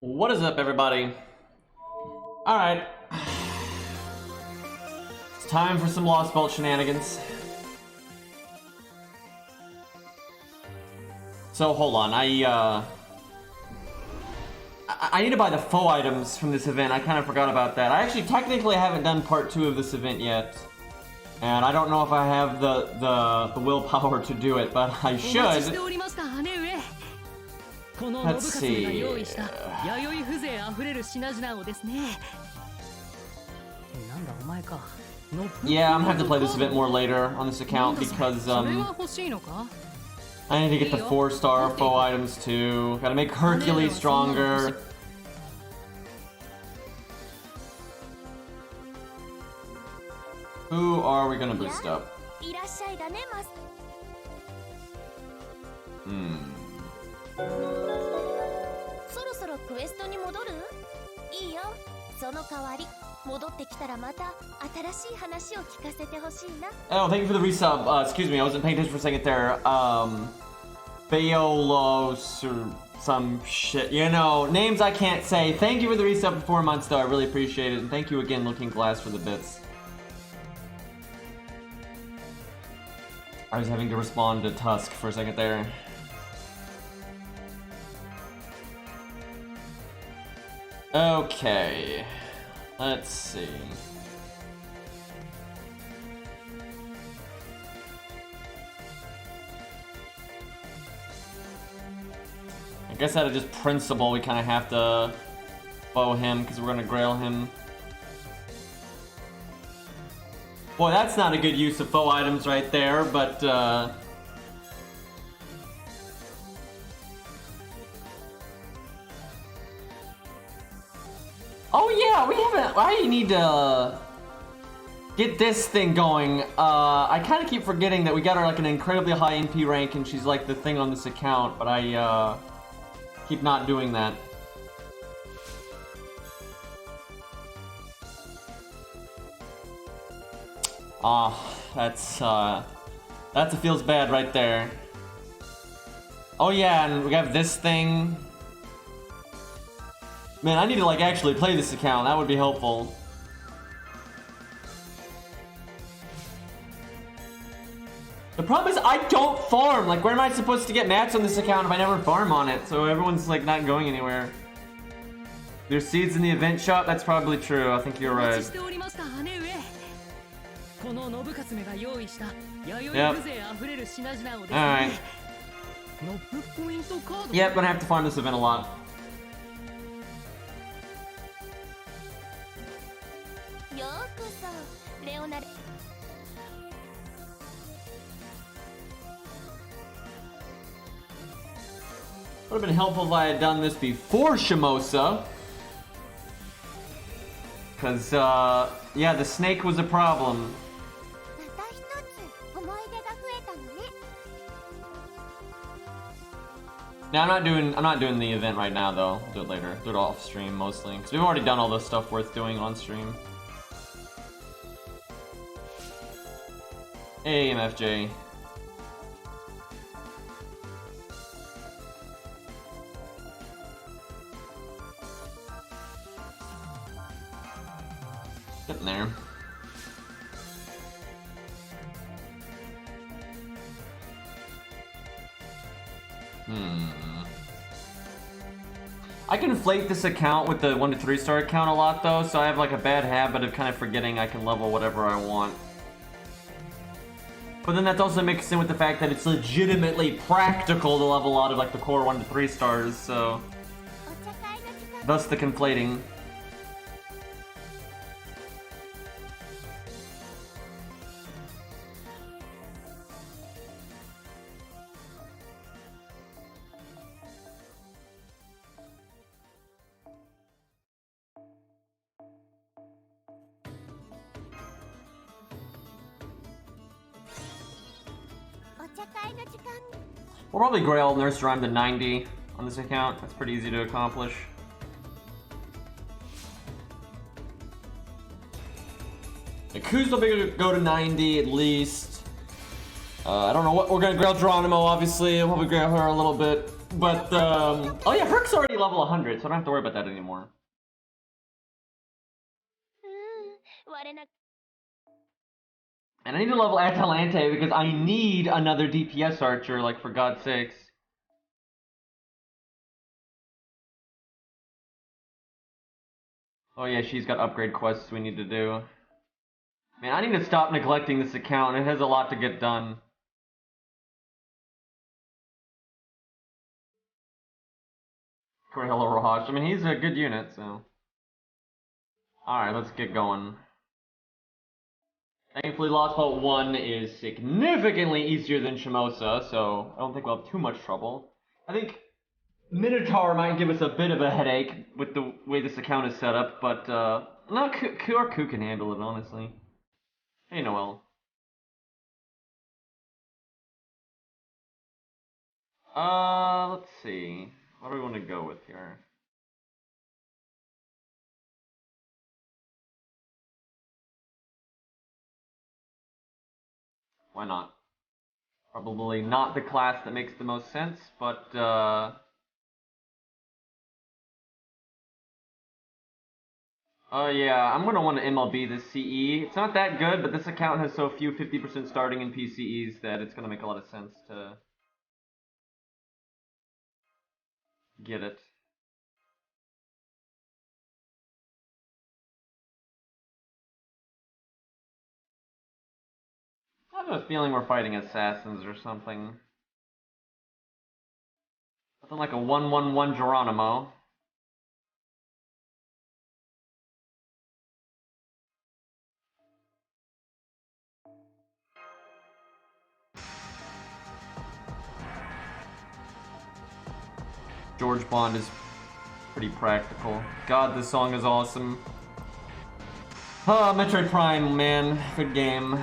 What is up, everybody? Alright. It's time for some Lostbelt shenanigans. So, hold on, I need to buy the faux items from this event. I kind of forgot about that. I actually technically haven't done part 2 of this event yet. And I don't know if I have the willpower to do it, but I should. Let's see. Yeah, I'm gonna have to play this event more later on this account because I need to get the 4-star faux items too. Gotta make Hercules stronger. Who are we gonna boost up? Oh, thank you for the resub. Excuse me, I wasn't paying attention for a second there. Bayolos or some shit. You know, names I can't say. Thank you for the resub for 4 months, though. I really appreciate it. And thank you again, Looking Glass, for the bits. I was having to respond to Tusk for a second there. Okay. Let's see. I guess out of just principle, we kind of have to bow him because we're going to grail him. Boy, that's not a good use of faux items right there, but oh yeah, we haven't. I need to get this thing going. I kind of keep forgetting that we got her like an incredibly high NP rank, and she's like the thing on this account, but I keep not doing that. That feels bad right there. Oh yeah, and we have this thing. Man, I need to like actually play this account. That would be helpful. The problem is I don't farm. Like, where am I supposed to get mats on this account if I never farm on it? So everyone's like not going anywhere. There's seeds in the event shop. That's probably true. I think you're right. Yep. Alright. Yep, gonna have to farm this event a lot. Would have been helpful if I had done this before Shimosa. Cause, yeah, the snake was a problem. No, I'm not doing the event right now though. I'll do it later. Do it off stream mostly. Because we've already done all the stuff worth doing on stream. Hey, MFJ. Getting there. I can inflate this account with the 1 to 3 star account a lot though, so I have like a bad habit of kind of forgetting I can level whatever I want. But then that also mixed in with the fact that it's legitimately practical to level a lot of like the core 1 to 3 stars, so thus the conflating. We'll probably grail Nurse Rhyme to 90 on this account. That's pretty easy to accomplish. The Kuz will be able to go to 90 at least. I don't know what we're gonna grail Geronimo, obviously. We'll probably grail her a little bit. But, oh yeah, Herc's already level 100, so I don't have to worry about that anymore. And I need to level Atalante because I need another DPS archer, like, for God's sakes. Oh yeah, she's got upgrade quests we need to do. Man, I need to stop neglecting this account. It has a lot to get done. Hello, Rohash. I mean, he's a good unit, so... Alright, let's get going. Thankfully, Lostbelt 1 is significantly easier than Shimosa, so I don't think we'll have too much trouble. I think Minotaur might give us a bit of a headache with the way this account is set up, but, no, Ku can handle it, honestly. Hey, Noel. Let's see. What do we want to go with here? Why not? Probably not the class that makes the most sense, but, yeah, I'm gonna want to MLB this CE. It's not that good, but this account has so few 50% starting in PCEs that it's gonna make a lot of sense to get it. I have a feeling we're fighting assassins or something. Something like a 1-1-1 Geronimo. George Bond is pretty practical. God, this song is awesome. Oh, Metroid Prime, man. Good game.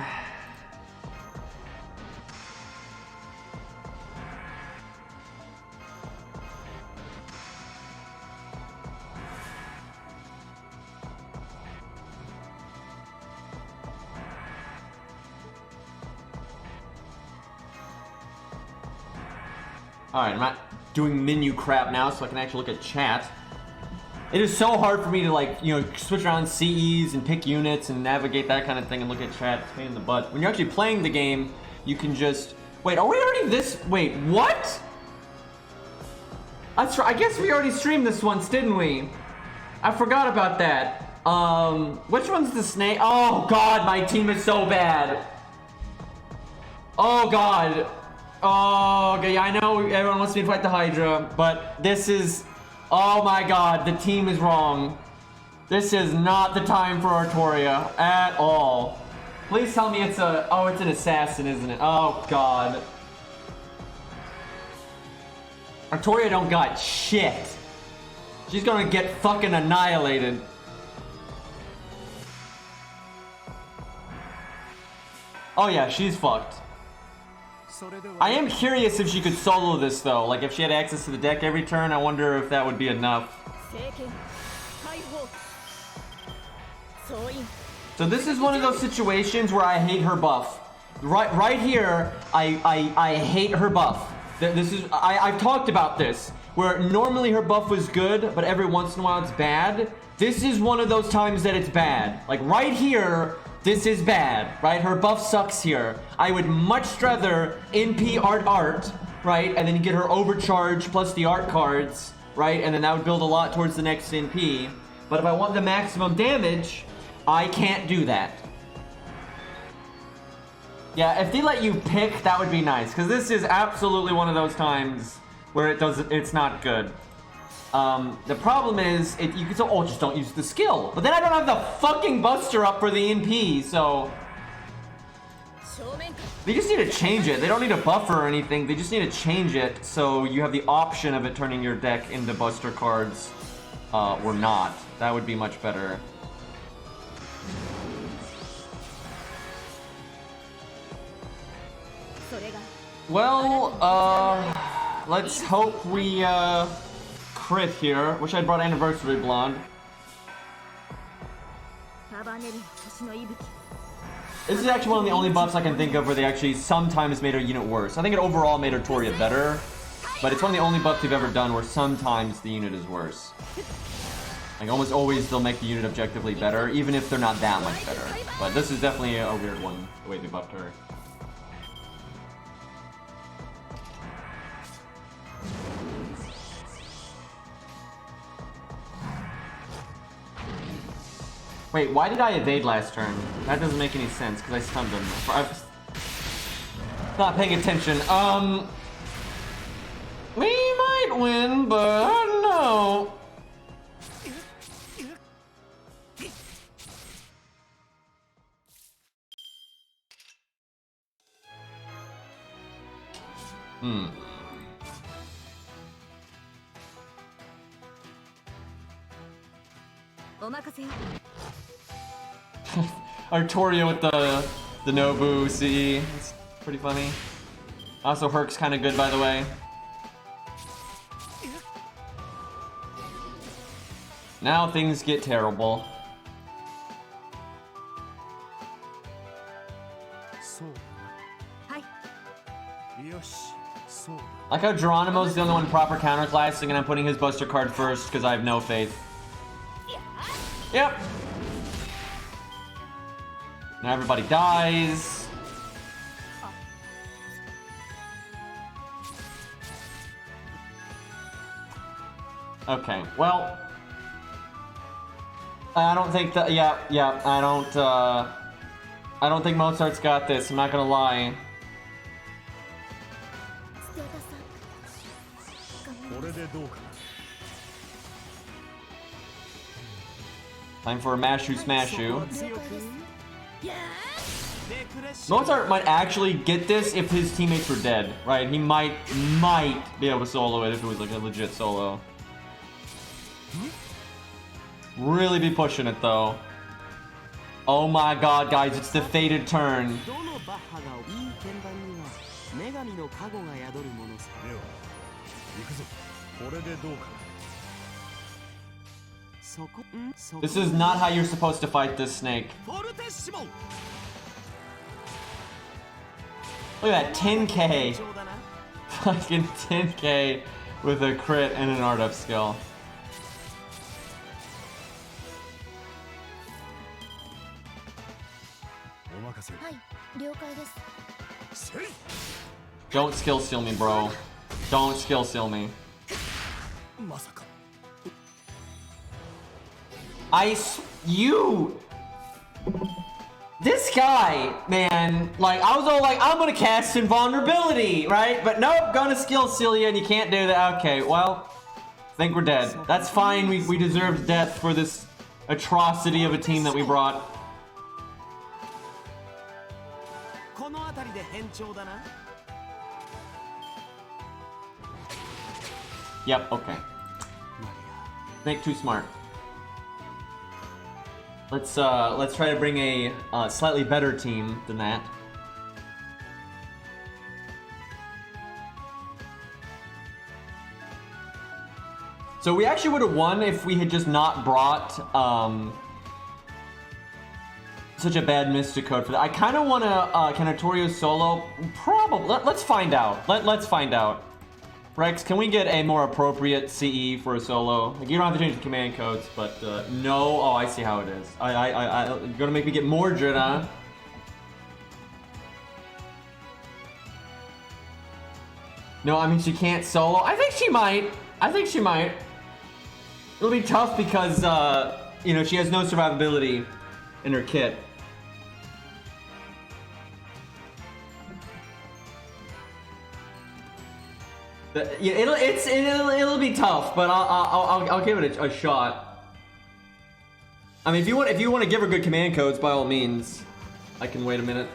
Alright, I'm not doing menu crap now, so I can actually look at chat. It is so hard for me to, like, you know, switch around CEs and pick units and navigate that kind of thing and look at chat. It's a pain in the butt. When you're actually playing the game, you can just... Wait, are we already this... Wait, what? I guess we already streamed this once, didn't we? I forgot about that. Which one's the snake? Oh, God, my team is so bad. Oh, God. Oh, okay, I know everyone wants me to fight the Hydra, but this is... Oh my God, the team is wrong. This is not the time for Artoria at all. Please tell me it's a... Oh, it's an assassin, isn't it? Oh, God. Artoria don't got shit. She's gonna get fucking annihilated. Oh yeah, she's fucked. I am curious if she could solo this though. Like if she had access to the deck every turn, I wonder if that would be enough. So this is one of those situations where I hate her buff. Right here, I hate her buff. This is I've talked about this. Where normally her buff was good, but every once in a while it's bad. This is one of those times that it's bad. Like right here, this is bad, right? Her buff sucks here. I would much rather NP art, right? And then get her overcharge plus the art cards, right? And then that would build a lot towards the next NP. But if I want the maximum damage, I can't do that. Yeah, if they let you pick, that would be nice. Because this is absolutely one of those times where it's not good. The problem is, you can say, oh, just don't use the skill. But then I don't have the fucking buster up for the NP, so... They just need to change it. They don't need a buffer or anything. They just need to change it so you have the option of it turning your deck into buster cards or not. That would be much better. Well, let's hope we, crit here. Wish I'd brought Anniversary Blonde. This is actually one of the only buffs I can think of where they actually sometimes made her unit worse. I think it overall made her Toria better. but it's one of the only buffs we've ever done where sometimes the unit is worse. Like, almost always they'll make the unit objectively better, even if they're not that much better. But this is definitely a weird one, the way they buffed her. Wait, why did I evade last turn? That doesn't make any sense, because I stunned him. I was not paying attention. We might win, but I don't know. Artoria with the Nobu CE. It's pretty funny. Also, Herc's kind of good, by the way. Now things get terrible. Like how Geronimo's the only one proper counterclassing and I'm putting his Buster card first because I have no faith. Yep. Now everybody dies. Okay, well, I don't think that. Yeah, I don't think Mozart's got this. I'm not gonna lie. Time for a Mashu Smashu. Mozart might actually get this if his teammates were dead, right? He might be able to solo it if it was like a legit solo. Really be pushing it though. Oh my god, guys, it's the fated turn. This is not how you're supposed to fight this snake. Look at that, 10k. Fucking 10k with a crit and an art up skill. Don't skill steal me, bro. Don't skill steal me. This guy, man, like, I was all like, I'm gonna cast Invulnerability, right? But nope, gonna skill steal you and you can't do that. Okay, well, I think we're dead. That's fine, we deserved death for this atrocity of a team that we brought. Yep, okay. Think too smart. Let's try to bring a slightly better team than that. So we actually would have won if we had just not brought such a bad Mystic Code for that. I kind of want to can Artorio solo. Probably. Let's find out. Let's find out. Rex, can we get a more appropriate CE for a solo? Like, you don't have to change the command codes, but no. Oh, I see how it is. You're gonna make me get Mordred, huh? No, I mean she can't solo. I think she might. It'll be tough because you know, she has no survivability in her kit. Yeah, it'll be tough, but I'll give it a shot. I mean, if you want to give her good command codes, by all means, I can wait a minute.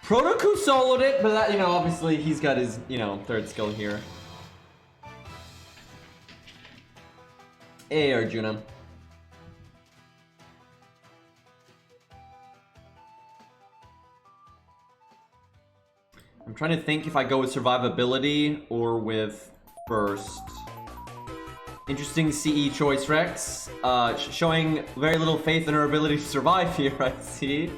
Protoku soloed it, but that, you know, obviously he's got his, you know, third skill here. Hey, Arjuna. I'm trying to think if I go with survivability or with first. Interesting CE choice, Rex. Showing very little faith in her ability to survive here, I see.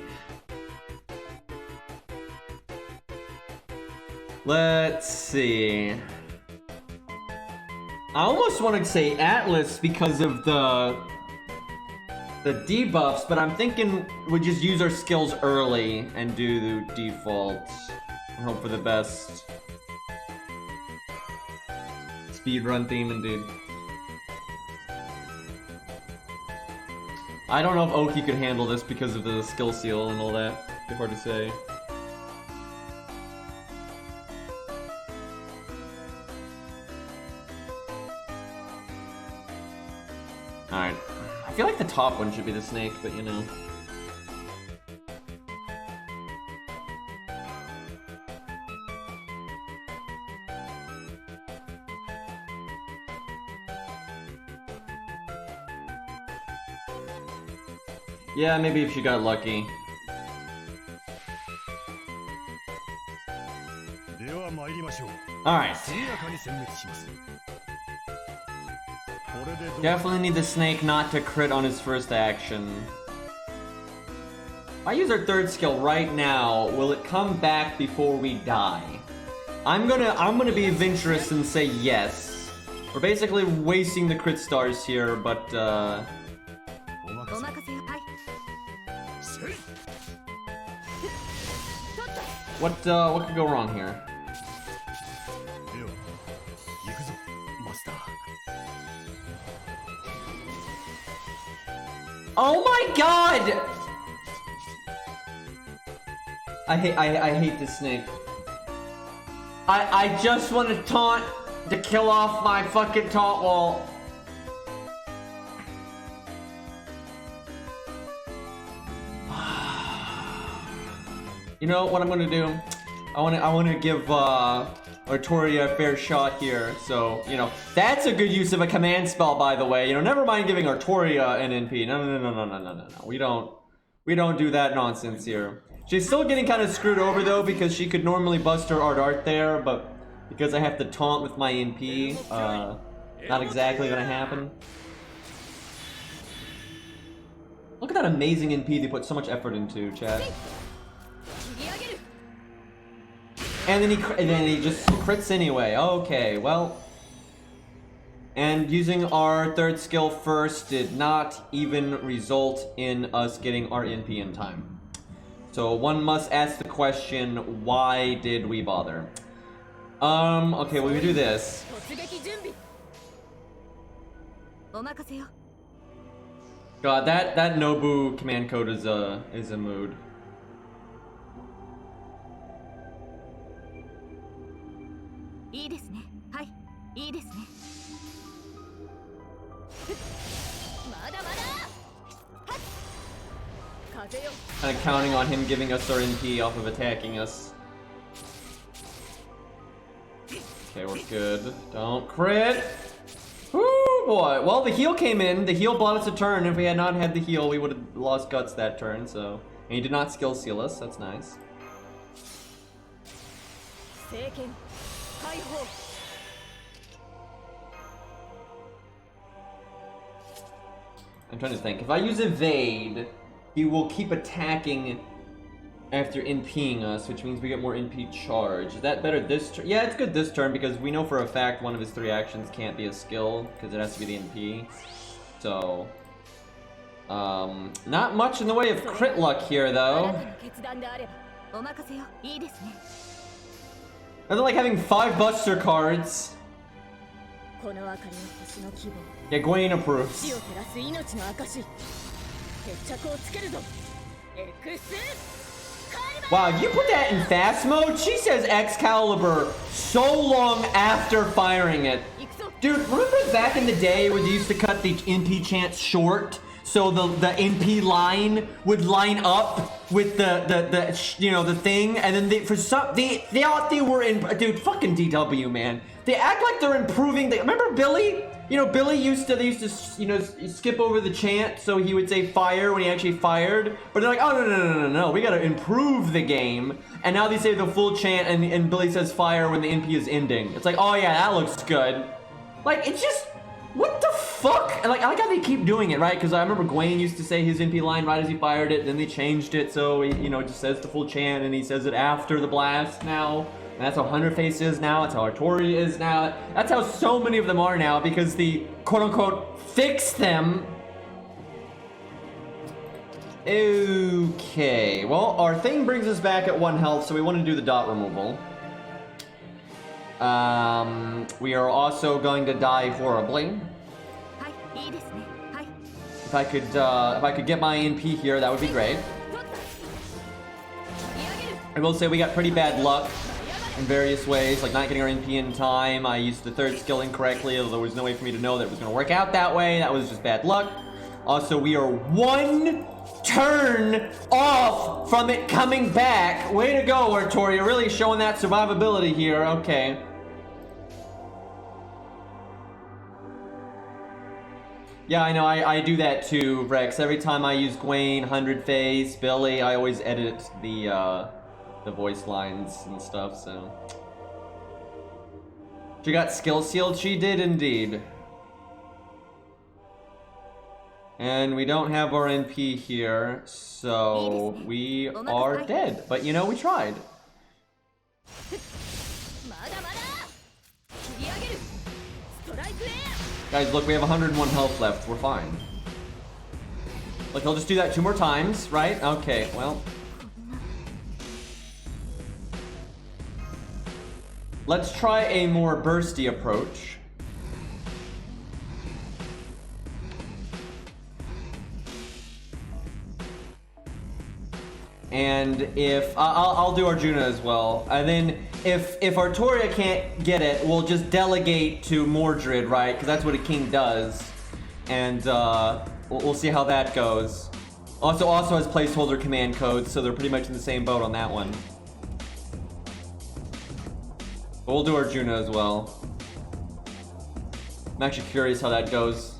Let's see. I almost want to say Atlas because of the debuffs, but I'm thinking we just use our skills early and do the default and hope for the best. Speedrun theme indeed. I don't know if Oki could handle this because of the skill seal and all that. It'd be hard to say. Alright. I feel like the top one should be the snake, but you know. Yeah, maybe if she got lucky. Alright. Definitely need the snake not to crit on his first action. If I use our third skill right now, will it come back before we die? I'm gonna be adventurous and say yes. We're basically wasting the crit stars here, but what could go wrong here? Oh my god! I hate this snake. I just want to taunt to kill off my fucking taunt wall. You know what I'm gonna do? I wanna give Artoria a fair shot here. So, you know, that's a good use of a command spell, by the way. You know, never mind giving Artoria an NP. No. We don't do that nonsense here. She's still getting kind of screwed over though, because she could normally bust her art there, but because I have to taunt with my NP, not exactly gonna happen. Look at that amazing NP they put so much effort into, chat. And then he just crits anyway. Okay, well. And using our third skill first did not even result in us getting our NP in time. So one must ask the question, why did we bother? Okay, well, we do this. God, that Nobu command code is a mood. Kind of counting on him giving us our NP off of attacking us. Okay, we're good. Don't crit! Woo, boy. Well, the heal came in. The heal bought us a turn. If we had not had the heal, we would have lost guts that turn, so... And he did not skill seal us. That's nice. I'm trying to think. If I use evade, he will keep attacking after NPing us, which means we get more NP charge. Is that better this turn? Yeah, it's good this turn because we know for a fact one of his 3 actions can't be a skill because it has to be the NP. So, not much in the way of crit luck here though. Nothing like having 5 Buster cards. Yeah, Gwen approves. Wow, you put that in fast mode? She says Excalibur so long after firing it. Dude, remember back in the day when they used to cut the NP chants short? So the NP line would line up with the you know, the thing, and then they thought they were in, dude, fucking DW, man. They act like they're improving. Remember Billy? You know, Billy they used to, you know, skip over the chant, so he would say fire when he actually fired. But they're like, oh, no, we gotta improve the game. And now they say the full chant, and Billy says fire when the NP is ending. It's like, oh yeah, that looks good. Like, it's just, what the fuck? And like, I like how they keep doing it, right? Because I remember Gwaine used to say his NP line right as he fired it, then they changed it, so he, you know, just says the full chant, and he says it after the blast now. And that's how Hunterface is now, that's how Artori is now. That's how so many of them are now, because the quote-unquote fix them. Okay, well, our thing brings us back at 1 health, so we want to do the dot removal. We are also going to die horribly. If I could get my NP here, that would be great. I will say we got pretty bad luck in various ways, like not getting our NP in time. I used the third skill incorrectly, although there was no way for me to know that it was going to work out that way. That was just bad luck. Also, we are 1 turn off from it coming back. Way to go, Artori. You're really showing that survivability here. Okay. Yeah, I know, I do that too, Rex. Every time I use Gwaine, 100 Face, Billy, I always edit the voice lines and stuff, so. She got skill sealed? She did indeed. And we don't have our NP here, so we are dead. But you know, we tried. Guys, look, we have 101 health left. We're fine. Look, he'll just do that 2 more times, right? Okay, well. Let's try a more bursty approach. And if I'll do Arjuna as well, and then if Artoria can't get it, we'll just delegate to Mordred, right? Because that's what a king does, and we'll see how that goes. Also has placeholder command codes, so they're pretty much in the same boat on that one. But we'll do Arjuna as well. I'm actually curious how that goes.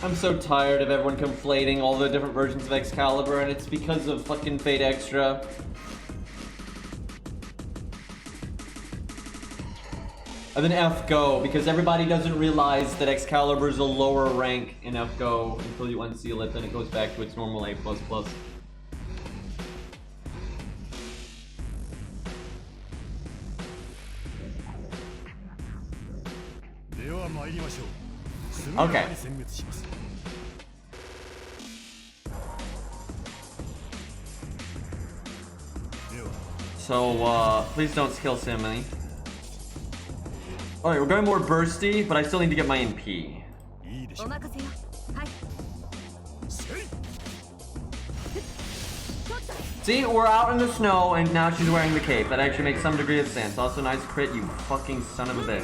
I'm so tired of everyone conflating all the different versions of Excalibur, and it's because of fucking Fate Extra. And then F-Go, because everybody doesn't realize that Excalibur is a lower rank in F-Go until you unseal it, then it goes back to its normal A++. Okay. So, please don't skill Simony. Alright, we're going more bursty, but I still need to get my NP. See, we're out in the snow, and now she's wearing the cape. That actually makes some degree of sense. Also, nice crit, you fucking son of a bitch.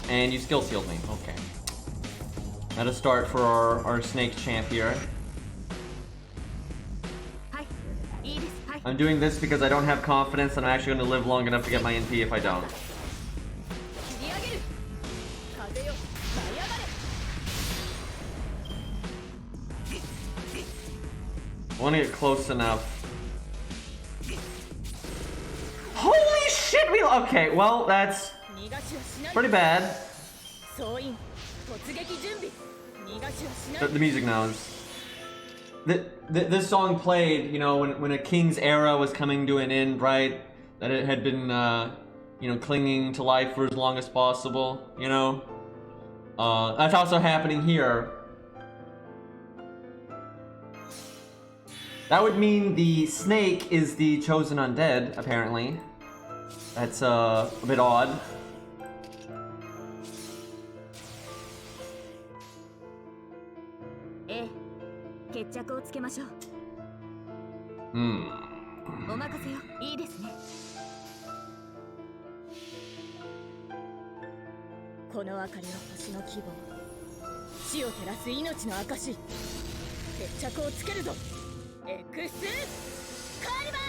And you skill sealed me. Okay. Let us start for our snake champ here. I'm doing this because I don't have confidence that I'm actually going to live long enough to get my NP if I don't. I want to get close enough. Holy shit! Okay, well, that's pretty bad. The music knows. This song played, you know, when a king's era was coming to an end, right? That it had been, you know, clinging to life for as long as possible, you know? That's also happening here. That would mean the snake is the chosen undead, apparently. That's, a bit odd. この明かりは星の希望。地を照らす命の証。決着をつけるぞ。エクスカリバー。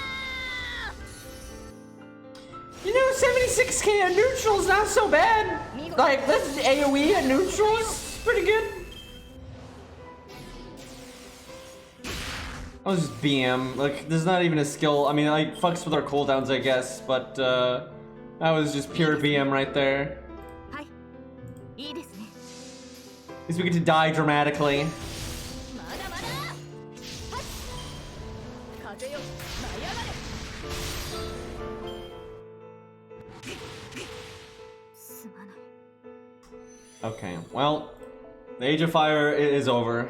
You know, 76k at neutral is not so bad. Like, this AoE at neutral is pretty good. I'll just BM. Like, there's not even a skill. I mean, like, fucks with our cooldowns, I guess, but that was just pure BM right there. At least we get to die dramatically. Okay, well, the Age of Fire is over.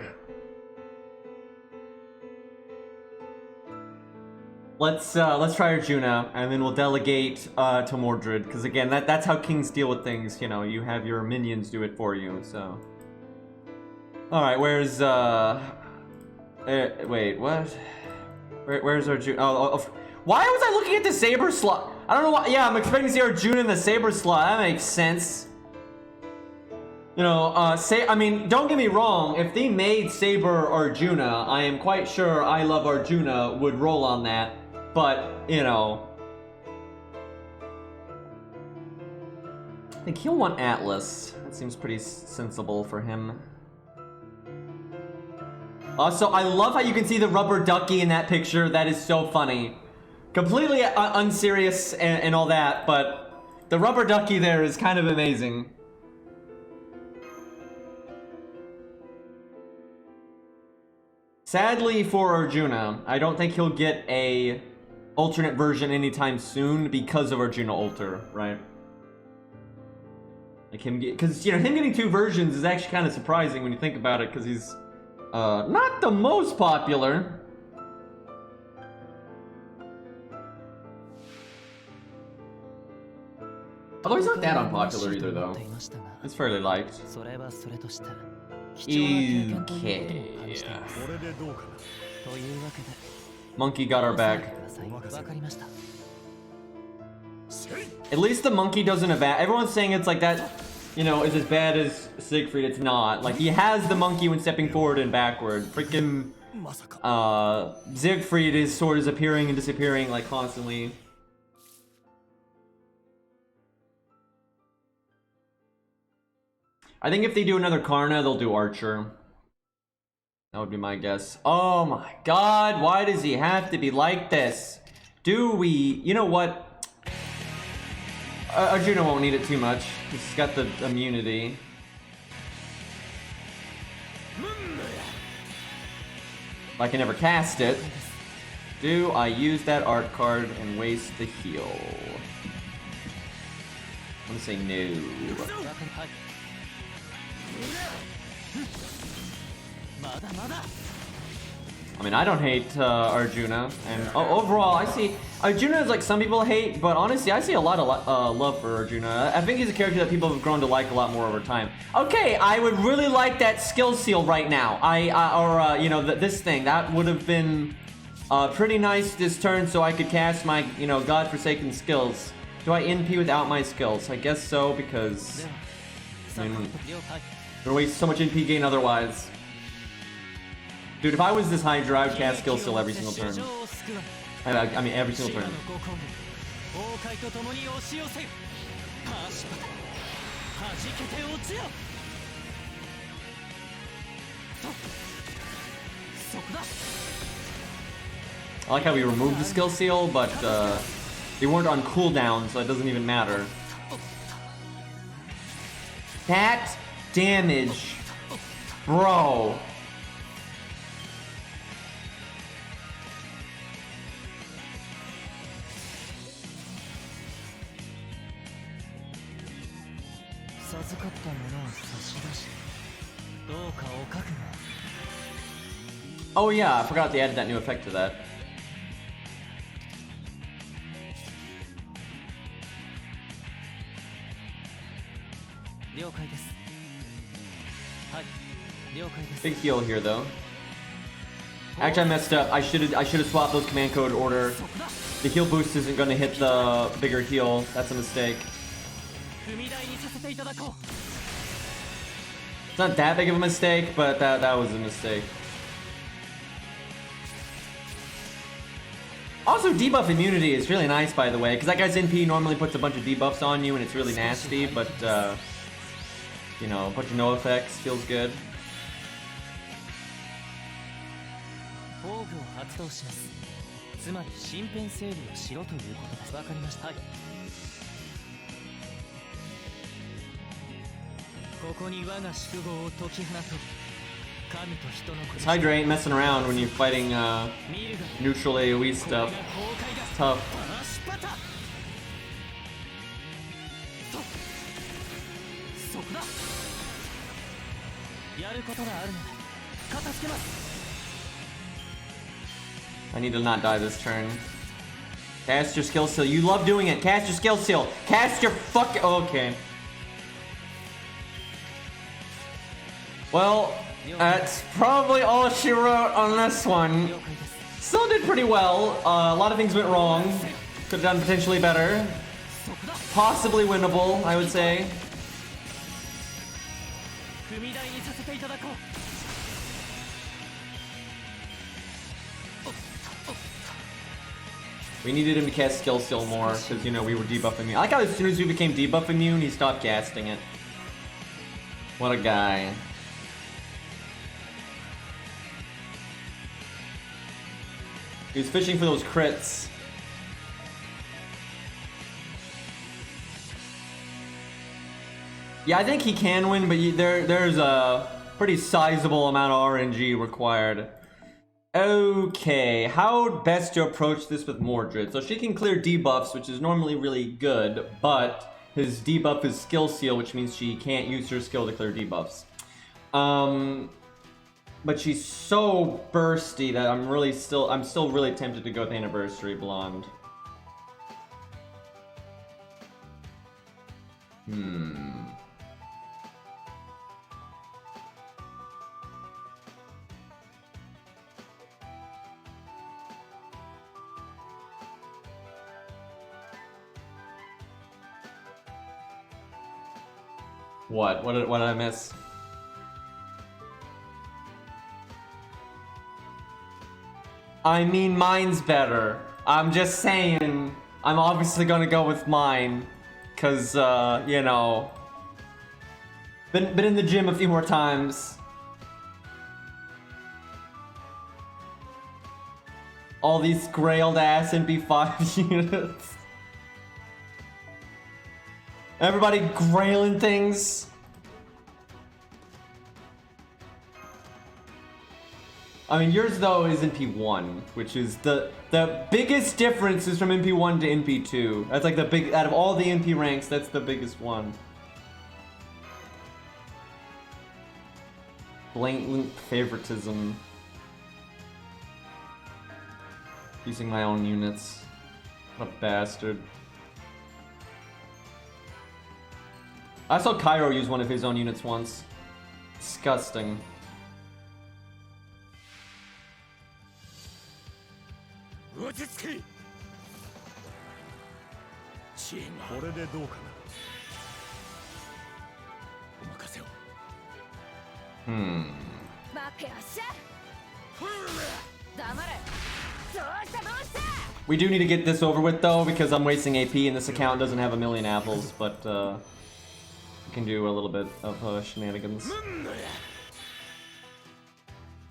Let's try Arjuna, and then we'll delegate to Mordred, because again, that's how kings deal with things. You know, you have your minions do it for you. So, all right, where's wait, what? Where's Arjuna? Oh, why was I looking at the saber slot? I don't know why. Yeah, I'm expecting to see Arjuna in the saber slot. That makes sense. You know, I mean, don't get me wrong, if they made Saber Arjuna, I am quite sure I Love Arjuna would roll on that, but, you know. I think he'll want Atlas. That seems pretty sensible for him. Also, I love how you can see the rubber ducky in that picture. That is so funny. Completely unserious and all that, but the rubber ducky there is kind of amazing. Sadly for Arjuna, I don't think he'll get a alternate version anytime soon because of Arjuna Alter, right? Like him because you know, him getting two versions is actually kind of surprising when you think about it, because he's not the most popular. Although he's not that unpopular either, though. He's fairly liked. Okay. Monkey got our back. At least the monkey doesn't evade. Everyone's saying it's like that, you know, is as bad as Siegfried. It's not. Like, he has the monkey when stepping forward and backward. Freaking Siegfried, his sword is appearing and disappearing like constantly. I think if they do another Karna, they'll do Archer. That would be my guess. Oh my god, why does he have to be like this? Do we... You know what? Arjuna won't need it too much. He's got the immunity. I can never cast it. Do I use that art card and waste the heal? I'm gonna say no. I mean, I don't hate Arjuna, and overall, I see Arjuna is like some people hate, but honestly, I see a lot of love for Arjuna. I think he's a character that people have grown to like a lot more over time. Okay, I would really like that skill seal right now. You know, this thing that would have been pretty nice this turn, so I could cast my, you know, godforsaken skills. Do I NP without my skills? I guess so, because I mean, I'm gonna waste so much NP gain otherwise. Dude, if I was this Hydra, I would cast skill seal every single turn. I mean, every single turn. I like how we removed the skill seal, but they weren't on cooldown, so it doesn't even matter. That damage, bro. Oh yeah, I forgot they added that new effect to that. Big heal here though. Actually, I messed up. I should have swapped those command code order. The heal boost isn't going to hit the bigger heal. That's a mistake. It's not that big of a mistake, but that was a mistake. Also, debuff immunity is really nice, by the way, because that guy's NP normally puts a bunch of debuffs on you and it's really nasty, but, you know, a bunch of no effects feels good. This Hydra ain't messing around when you're fighting neutral AoE stuff. It's tough. I need to not die this turn. Cast your skill seal. You love doing it. Cast your skill seal. Cast your fuck. Okay. Well, that's probably all she wrote on this one. Still did pretty well. A lot of things went wrong. Could have done potentially better. Possibly winnable, I would say. We needed him to cast skill seal more, because, you know, we were debuff immune. I like how as soon as we became debuff immune, he stopped casting it. What a guy. He was fishing for those crits. Yeah, I think he can win, but there's a pretty sizable amount of RNG required. Okay, how best to approach this with Mordred? So she can clear debuffs, which is normally really good, but his debuff is skill seal, which means she can't use her skill to clear debuffs. But she's so bursty that I'm still really tempted to go with Anniversary Blonde. What did I miss? I mean, mine's better. I'm just saying, I'm obviously gonna go with mine. Cause, you know, been in the gym a few more times. All these grailed ass MP5 units. Everybody grailing things. I mean, yours though is NP1, which is the biggest difference is from NP1 to NP2. That's like the big, out of all the NP ranks, that's the biggest one. Blatant favoritism. Using my own units. What a bastard. I saw Cairo use one of his own units once. Disgusting. We do need to get this over with though, because I'm wasting AP and this account doesn't have a million apples, but we can do a little bit of shenanigans.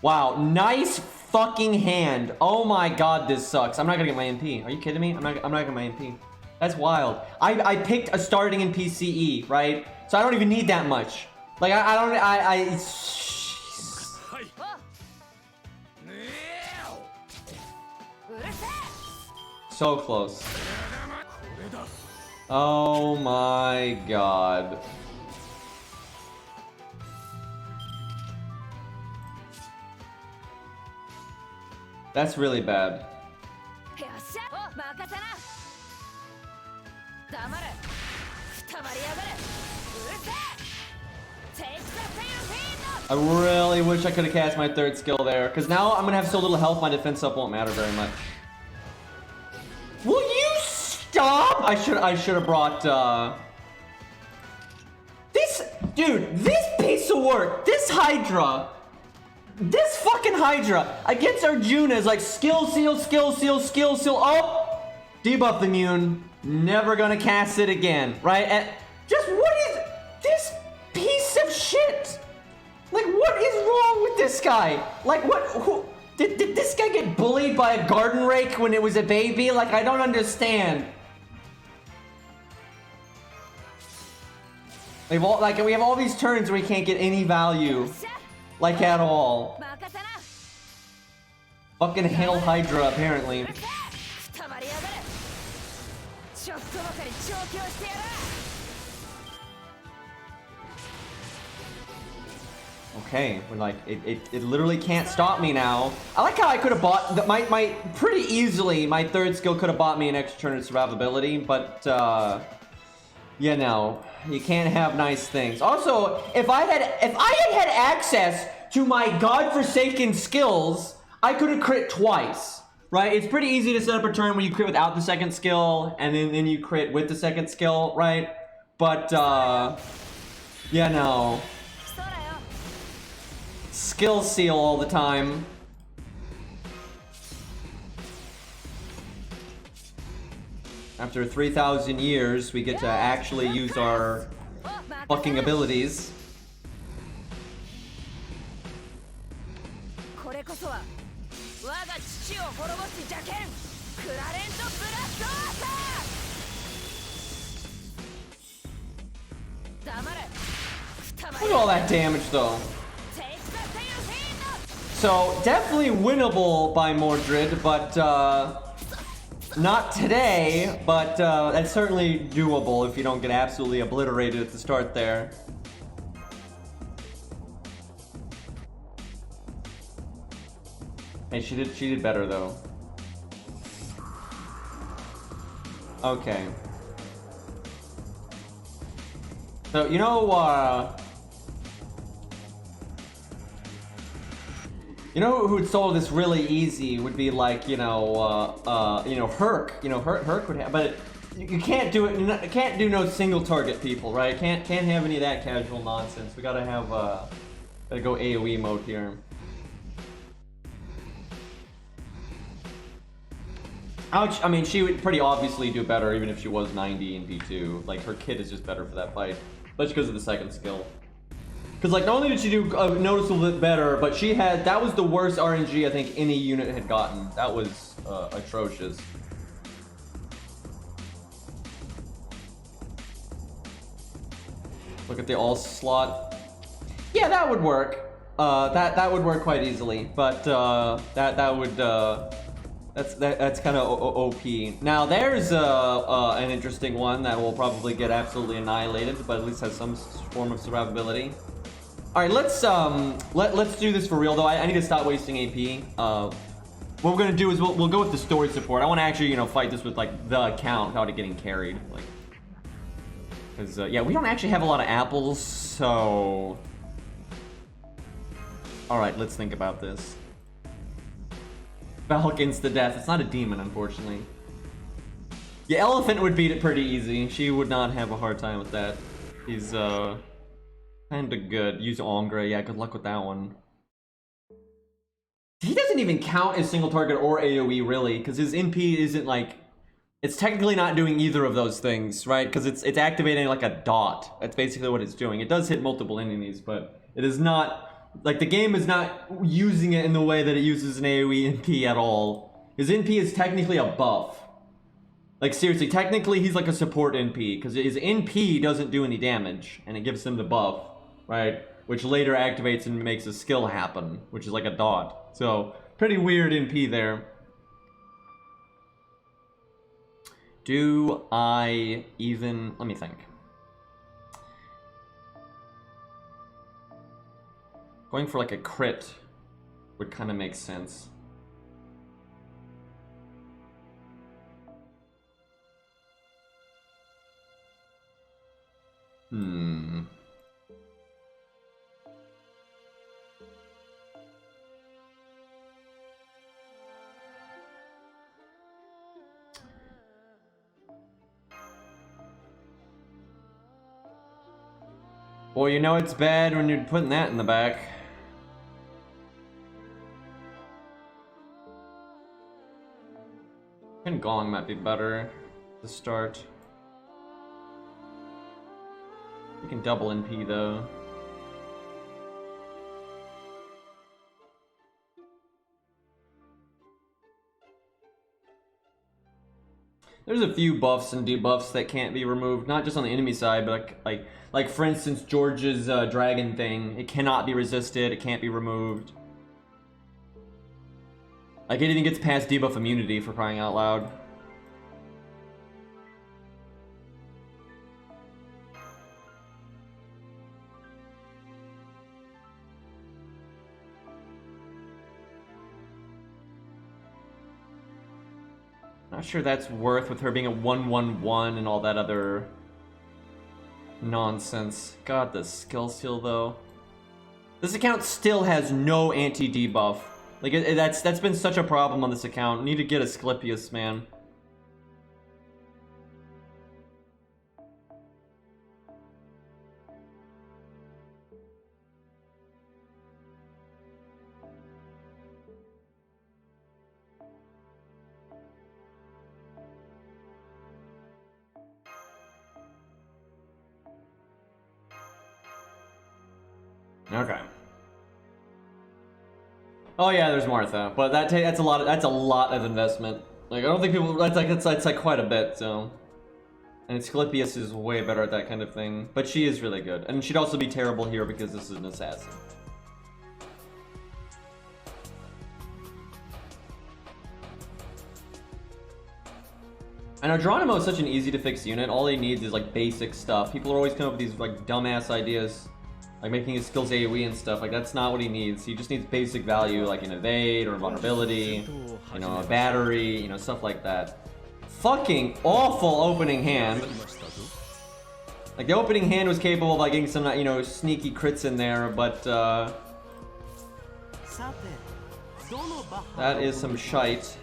Wow, nice fucking hand. Oh my god, this sucks. I'm not gonna get my MP. Are you kidding me? I'm not getting my MP. That's wild. I picked a starting in PCE, right? So I don't even need that much. Like I so close. Oh my god. That's really bad. I really wish I could have cast my third skill there, because now I'm gonna have so little health, my defense up won't matter very much. Will you stop? I should have brought Dude, this piece of work, this Hydra, this fucking Hydra against Arjuna is like skill seal, skill seal, skill seal. Oh, debuff immune. Never gonna cast it again, right? And just what is this piece of shit? Like, what is wrong with this guy? Like, what? Who did this guy get bullied by a garden rake when it was a baby? Like, I don't understand. We have all these turns where we can't get any value, like at all. Fucking Hail Hydra, apparently. Okay, we're like, it literally can't stop me now. I like how I could have bought my pretty easily. My third skill could have bought me an extra turn of survivability, but you know, you can't have nice things. Also, if I had access to my godforsaken skills, I could have crit twice, right? It's pretty easy to set up a turn when you crit without the second skill, and then you crit with the second skill, right? But yeah, no. Skill seal all the time. After 3,000 years, we get to actually use our fucking abilities. Look at all that damage, though. So, definitely winnable by Mordred, but not today, but that's certainly doable if you don't get absolutely obliterated at the start there. Hey, she did better though. Okay. So, you know who'd solve this really easy would be like, Herc. Herc would have, but you can't do it. You can't do no single target people, right? Can't have any of that casual nonsense. We gotta have gotta go AOE mode here. Ouch, I mean, she would pretty obviously do better even if she was 90 in P2. Like, her kit is just better for that fight, but because of the second skill. Because, like, not only did she do a noticeable bit better, but she had, that was the worst RNG I think any unit had gotten. That was atrocious. Look at the all slot. Yeah, that would work. That would work quite easily, but that's kind of OP. Now there's an interesting one that will probably get absolutely annihilated, but at least has some form of survivability. All right, let's do this for real though. I need to stop wasting AP. What we're gonna do is we'll go with the story support. I want to actually fight this with like the account without it getting carried, like, because yeah, we don't actually have a lot of apples, so. All right, let's think about this. Valk insta-death. It's not a demon, unfortunately. Yeah, Elephant would beat it pretty easy. She would not have a hard time with that. He's kinda good. Use Ongre. Yeah, good luck with that one. He doesn't even count as single target or AoE, really, because his NP isn't like... It's technically not doing either of those things, right? Because it's activating like a dot. That's basically what it's doing. It does hit multiple enemies, but it is not... Like, the game is not using it in the way that it uses an AoE NP at all. His NP is technically a buff. Like, seriously, technically he's like a support NP, because his NP doesn't do any damage, and it gives him the buff, right? Which later activates and makes a skill happen, which is like a dot. So, pretty weird NP there. Do I even... Let me think. Going for like a crit would kind of make sense. Well, you know it's bad when you're putting that in the back. And Gong might be better to start. You can double NP though. There's a few buffs and debuffs that can't be removed, not just on the enemy side, but like for instance, George's dragon thing. It cannot be resisted. It can't be removed. Like anything gets past debuff immunity, for crying out loud. Not sure that's worth with her being a 1/1/1 and all that other nonsense. God, the skill seal though. This account still has no anti-debuff. Like that's been such a problem on this account. Need to get Asclepius, man. Okay. Oh yeah, there's Martha, but that's a lot of investment. Like I don't think people that's like quite a bit. So, and Asclepius is way better at that kind of thing, but she is really good, and she'd also be terrible here because this is an assassin. I know Geronimo is such an easy to fix unit. All he needs is like basic stuff. People are always coming up with these like dumbass ideas. Like making his skills AoE and stuff, like that's not what he needs. He just needs basic value like an evade or vulnerability, you know, a battery, you know, stuff like that. Fucking awful opening hand. Like the opening hand was capable of like getting some, you know, sneaky crits in there, but that is some shite.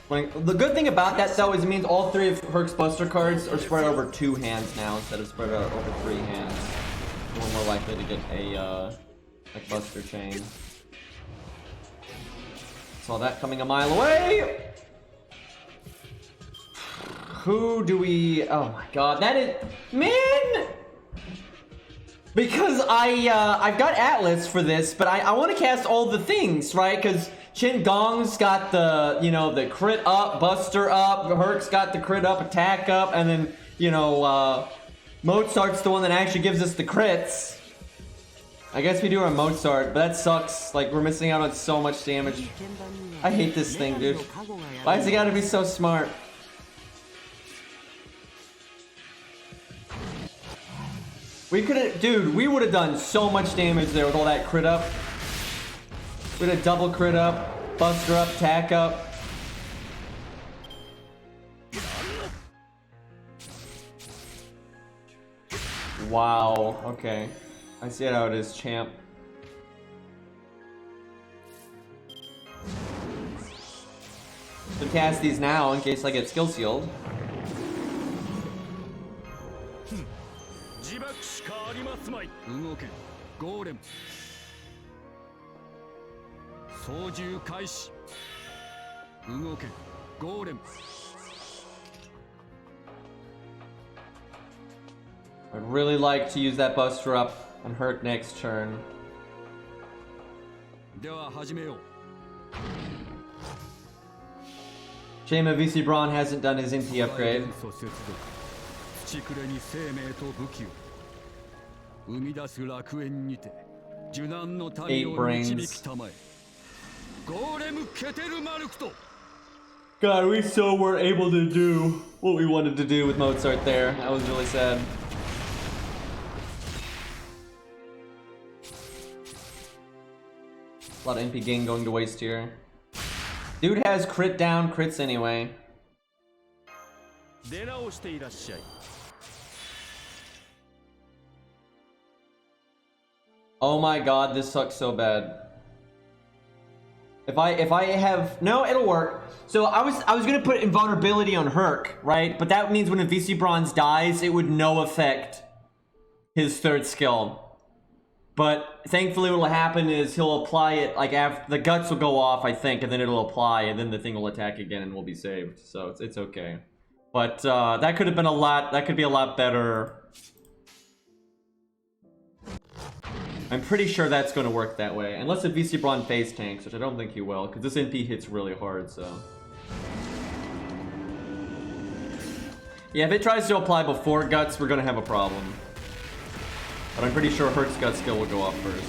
Like, the good thing about that though is it means all three of Herc's Buster cards are spread over 2 hands now instead of spread out over 3 hands. We're more likely to get a like Buster chain. Saw that coming a mile away. Who do we? Oh my God, that is man. Because I've got Atlas for this, but I want to cast all the things, right? Because Chin Gong's got the, you know, the crit up, Buster up, Herc's got the crit up, attack up, and then, you know, Mozart's the one that actually gives us the crits. I guess we do our Mozart, but that sucks. Like, we're missing out on so much damage. I hate this thing, dude. Why's it gotta be so smart? We could've, dude, we would've done so much damage there with all that crit up. We'd have double crit up, Buster up, tack up. Wow, okay. I see how it is, champ. So cast these now in case I get skill sealed. I'd really like to use that Buster up on Herc next turn. Shame VC Braun hasn't done his NP upgrade. 8 brains. God, we so weren't able to do what we wanted to do with Mozart there. That was really sad. A lot of NP gain going to waste here. Dude has crit down crits anyway. Oh my God, this sucks so bad. If I have no, it'll work. So I was gonna put invulnerability on Herc, right? But that means when a VC Bronze dies, it would no affect his third skill. But thankfully what'll happen is he'll apply it, like after the guts will go off, I think, and then it'll apply, and then the thing will attack again and we'll be saved. So it's okay. But that could have been that could be a lot better. I'm pretty sure that's going to work that way. Unless if VC Braun phase tanks, which I don't think he will, because this NP hits really hard, so. Yeah, if it tries to apply before Guts, we're going to have a problem. But I'm pretty sure Herc's Gut skill will go off first.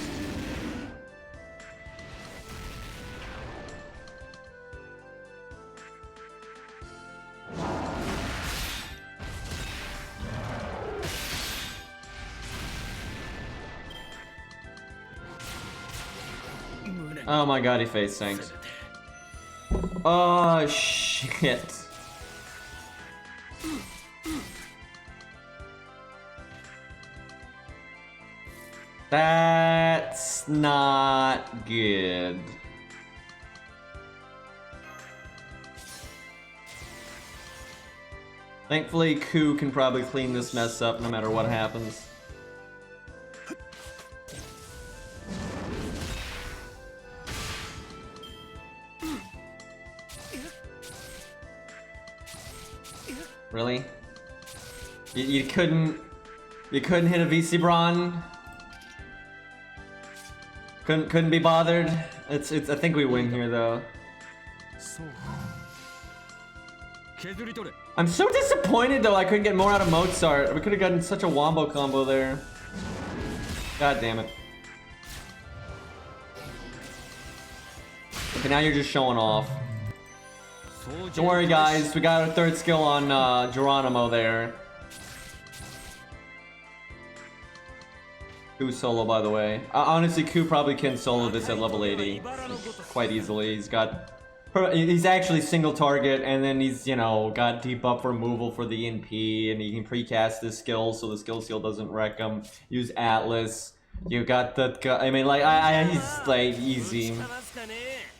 Oh my god, he face tanked. Oh shit. That's not good. Thankfully, Ku can probably clean this mess up no matter what happens. Really? You couldn't hit a VC Braun? Couldn't be bothered? I think we win here though. I'm so disappointed though I couldn't get more out of Mozart. We could have gotten such a wombo combo there. God damn it. Okay, now you're just showing off. Don't worry guys, we got our third skill on Geronimo there. Ku solo, by the way. Honestly, Ku probably can solo this at level 80 quite easily. He's actually single target, and then he's, you know, got debuff removal for the NP, and he can precast his skill so the skill seal doesn't wreck him. Use Atlas. You got the, I mean, like, he's like easy.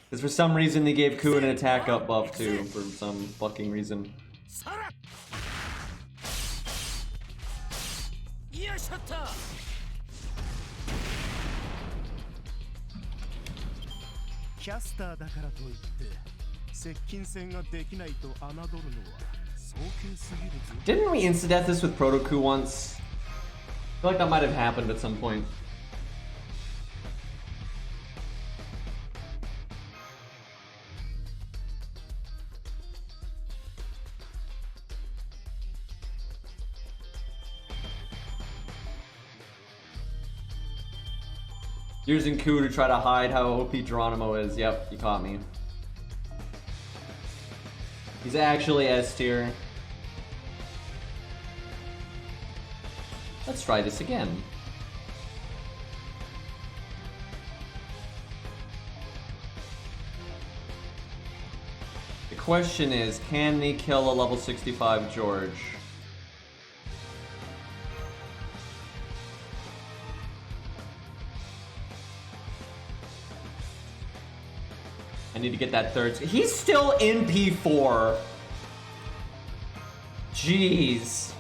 Because for some reason they gave Ku an attack up buff too, for some fucking reason. Didn't we insta-death this with Proto Ku once? I feel like that might have happened at some point. Using Ku to try to hide how OP Geronimo is. Yep, you caught me. He's actually S tier. Let's try this again. The question is, can they kill a level 65 George? I need to get that third. He's still in P4. Jeez.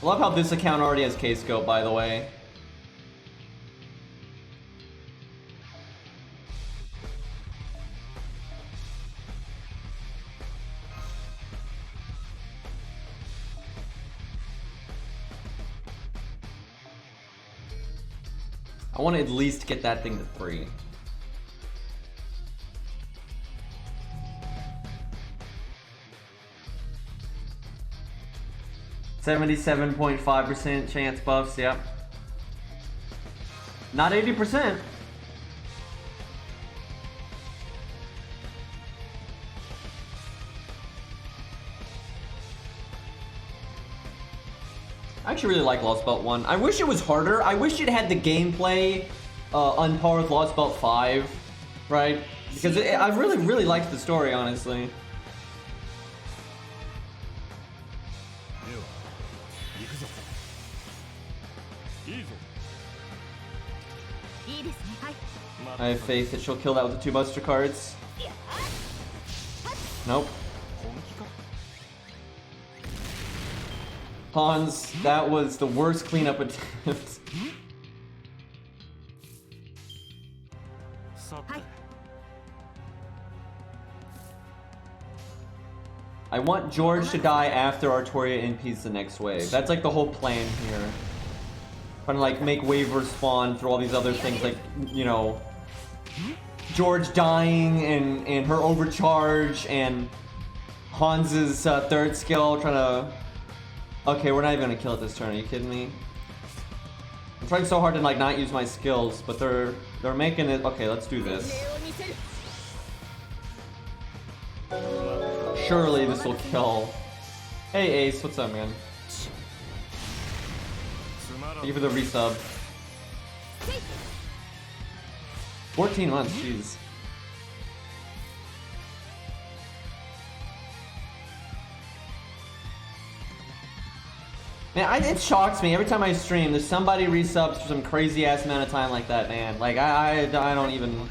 I love how this account already has K-Scope, by the way. I want to at least get that thing to 3. .5% chance buffs, yep. Not 80%. I actually really like Lostbelt 1. I wish it was harder. I wish it had the gameplay on par with Lostbelt 5, right? Because I really liked the story, honestly. I have faith that she'll kill that with the 2 Buster cards. Nope. Hans, that was the worst cleanup attempt. I want George to die after Artoria NP's the next wave. That's like the whole plan here. Trying to like make waivers spawn through all these other things, like, you know, George dying and her overcharge and Hans's 3rd skill trying to... Okay, we're not even gonna kill it this turn, are you kidding me? I'm trying so hard to like not use my skills, but they're making it... Okay, let's do this. Surely this will kill. Hey Ace, what's up, man? Thank you for the resub. 14 months, jeez. Man, it shocks me every time I stream. There's somebody resubs for some crazy ass amount of time like that, man. Like I don't even.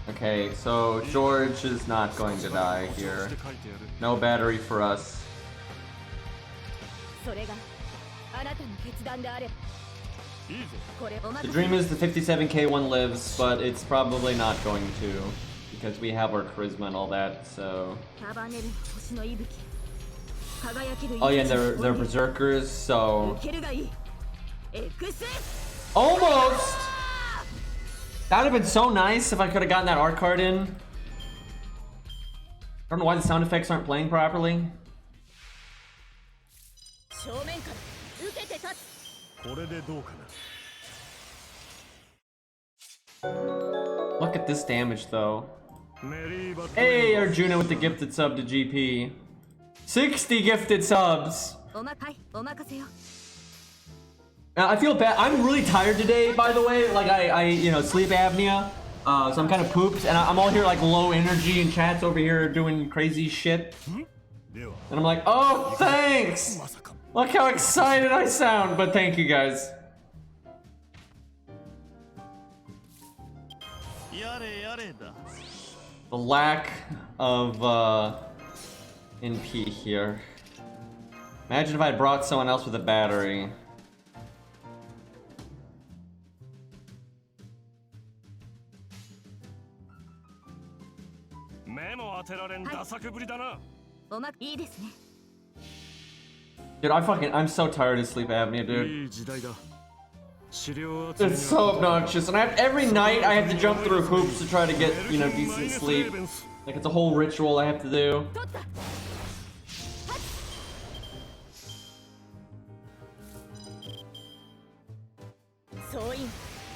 Okay, so George is not going to die here. No battery for us. The dream is the 57k one lives, but it's probably not going to, because we have our charisma and all that, so... Oh yeah, they're berserkers, so... Almost! That would have been so nice if I could have gotten that art card in. I don't know why the sound effects aren't playing properly. Look at this damage though. Hey, Arjuna with the gifted sub to GP. 60 gifted subs! I feel bad. I'm really tired today, by the way. Like, I you know, sleep apnea. So I'm kind of pooped, and I'm all here like low energy, and chat's over here doing crazy shit. And I'm like, oh, thanks! Look how excited I sound, but thank you guys. The lack of NP here. Imagine if I had brought someone else with a battery. Dude, I'm so tired of sleep apnea, dude. It's so obnoxious, and every night I have to jump through hoops to try to get, you know, decent sleep. Like, it's a whole ritual I have to do.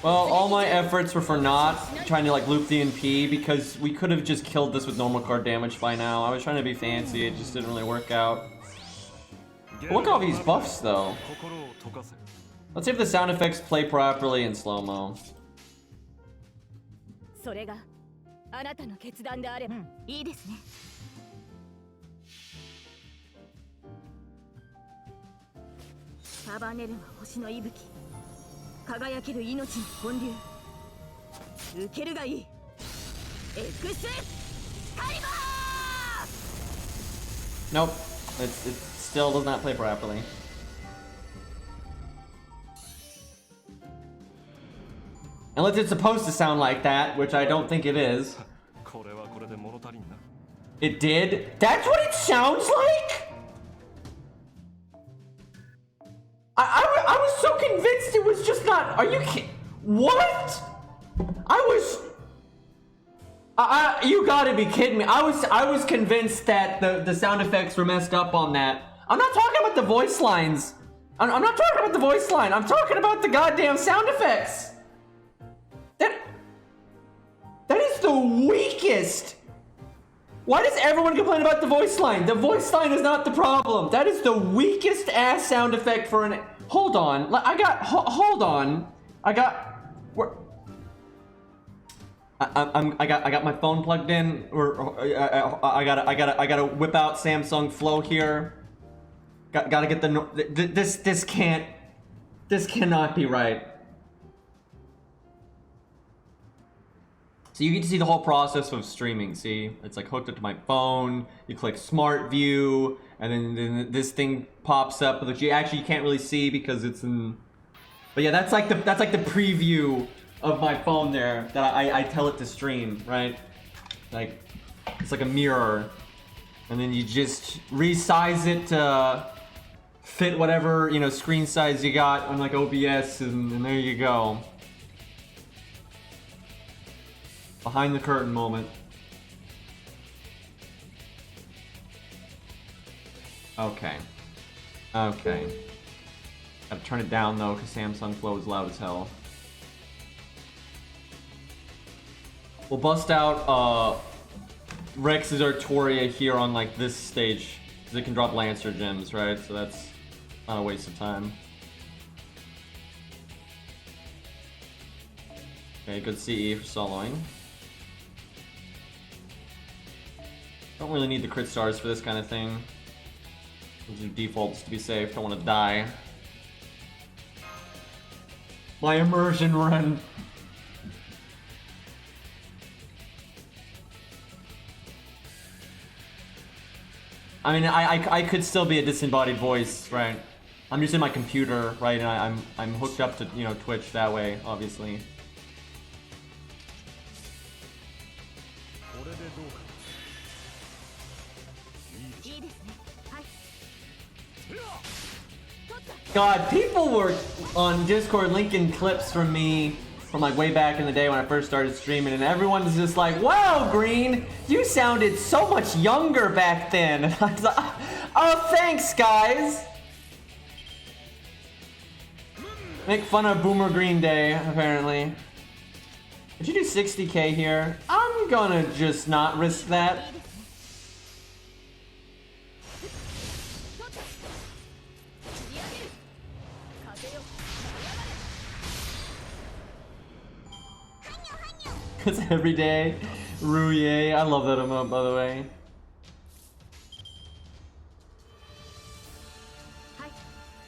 Well, all my efforts were for not trying to like loop the NP, because we could have just killed this with normal card damage by now. I was trying to be fancy, it just didn't really work out. But look at all these buffs though. Let's see if the sound effects play properly in slow-mo. Nope, it still does not play properly. Unless it's supposed to sound like that, which I don't think it is. It did? That's what it sounds like? I was so convinced it was just not... Are you kidding? What? You gotta be kidding me. I was convinced that the sound effects were messed up on that. I'm not talking about the voice lines. I'm not talking about the voice line. I'm talking about the goddamn sound effects. That is the weakest. Why does everyone complain about the voice line? The voice line is not the problem. That is the weakest ass sound effect for an... Hold on. Hold on. I I got my phone plugged in. I gotta whip out Samsung Flow here. Gotta get the this cannot be right. So you get to see the whole process of streaming. See, it's like hooked up to my phone. You click Smart View, and then this thing pops up, which you can't really see because it's in. But yeah, that's like the preview of my phone there that I tell it to stream, right? Like it's like a mirror, and then you just resize it to fit whatever screen size you got on like OBS, and there you go. Behind the curtain moment. Okay. Okay. Gotta turn it down though, because Samsung Flow is loud as hell. We'll bust out Rex's Artoria here on like this stage, because it can drop Lancer gems, right? So that's not a waste of time. Okay, good CE for soloing. Don't really need the crit stars for this kind of thing. We'll do defaults to be safe. Don't want to die. My immersion run. I mean, I could still be a disembodied voice, right? I'm just in my computer, right? And I'm hooked up to Twitch that way, obviously. God, people were on Discord linking clips from me from like way back in the day when I first started streaming, and everyone's just like, "Wow, Green, you sounded so much younger back then." And I was like, "Oh, thanks, guys." Make fun of Boomer Green Day, apparently. Did you do 60k here? I'm gonna just not risk that. It's every day. Rouye. I love that emote, by the way.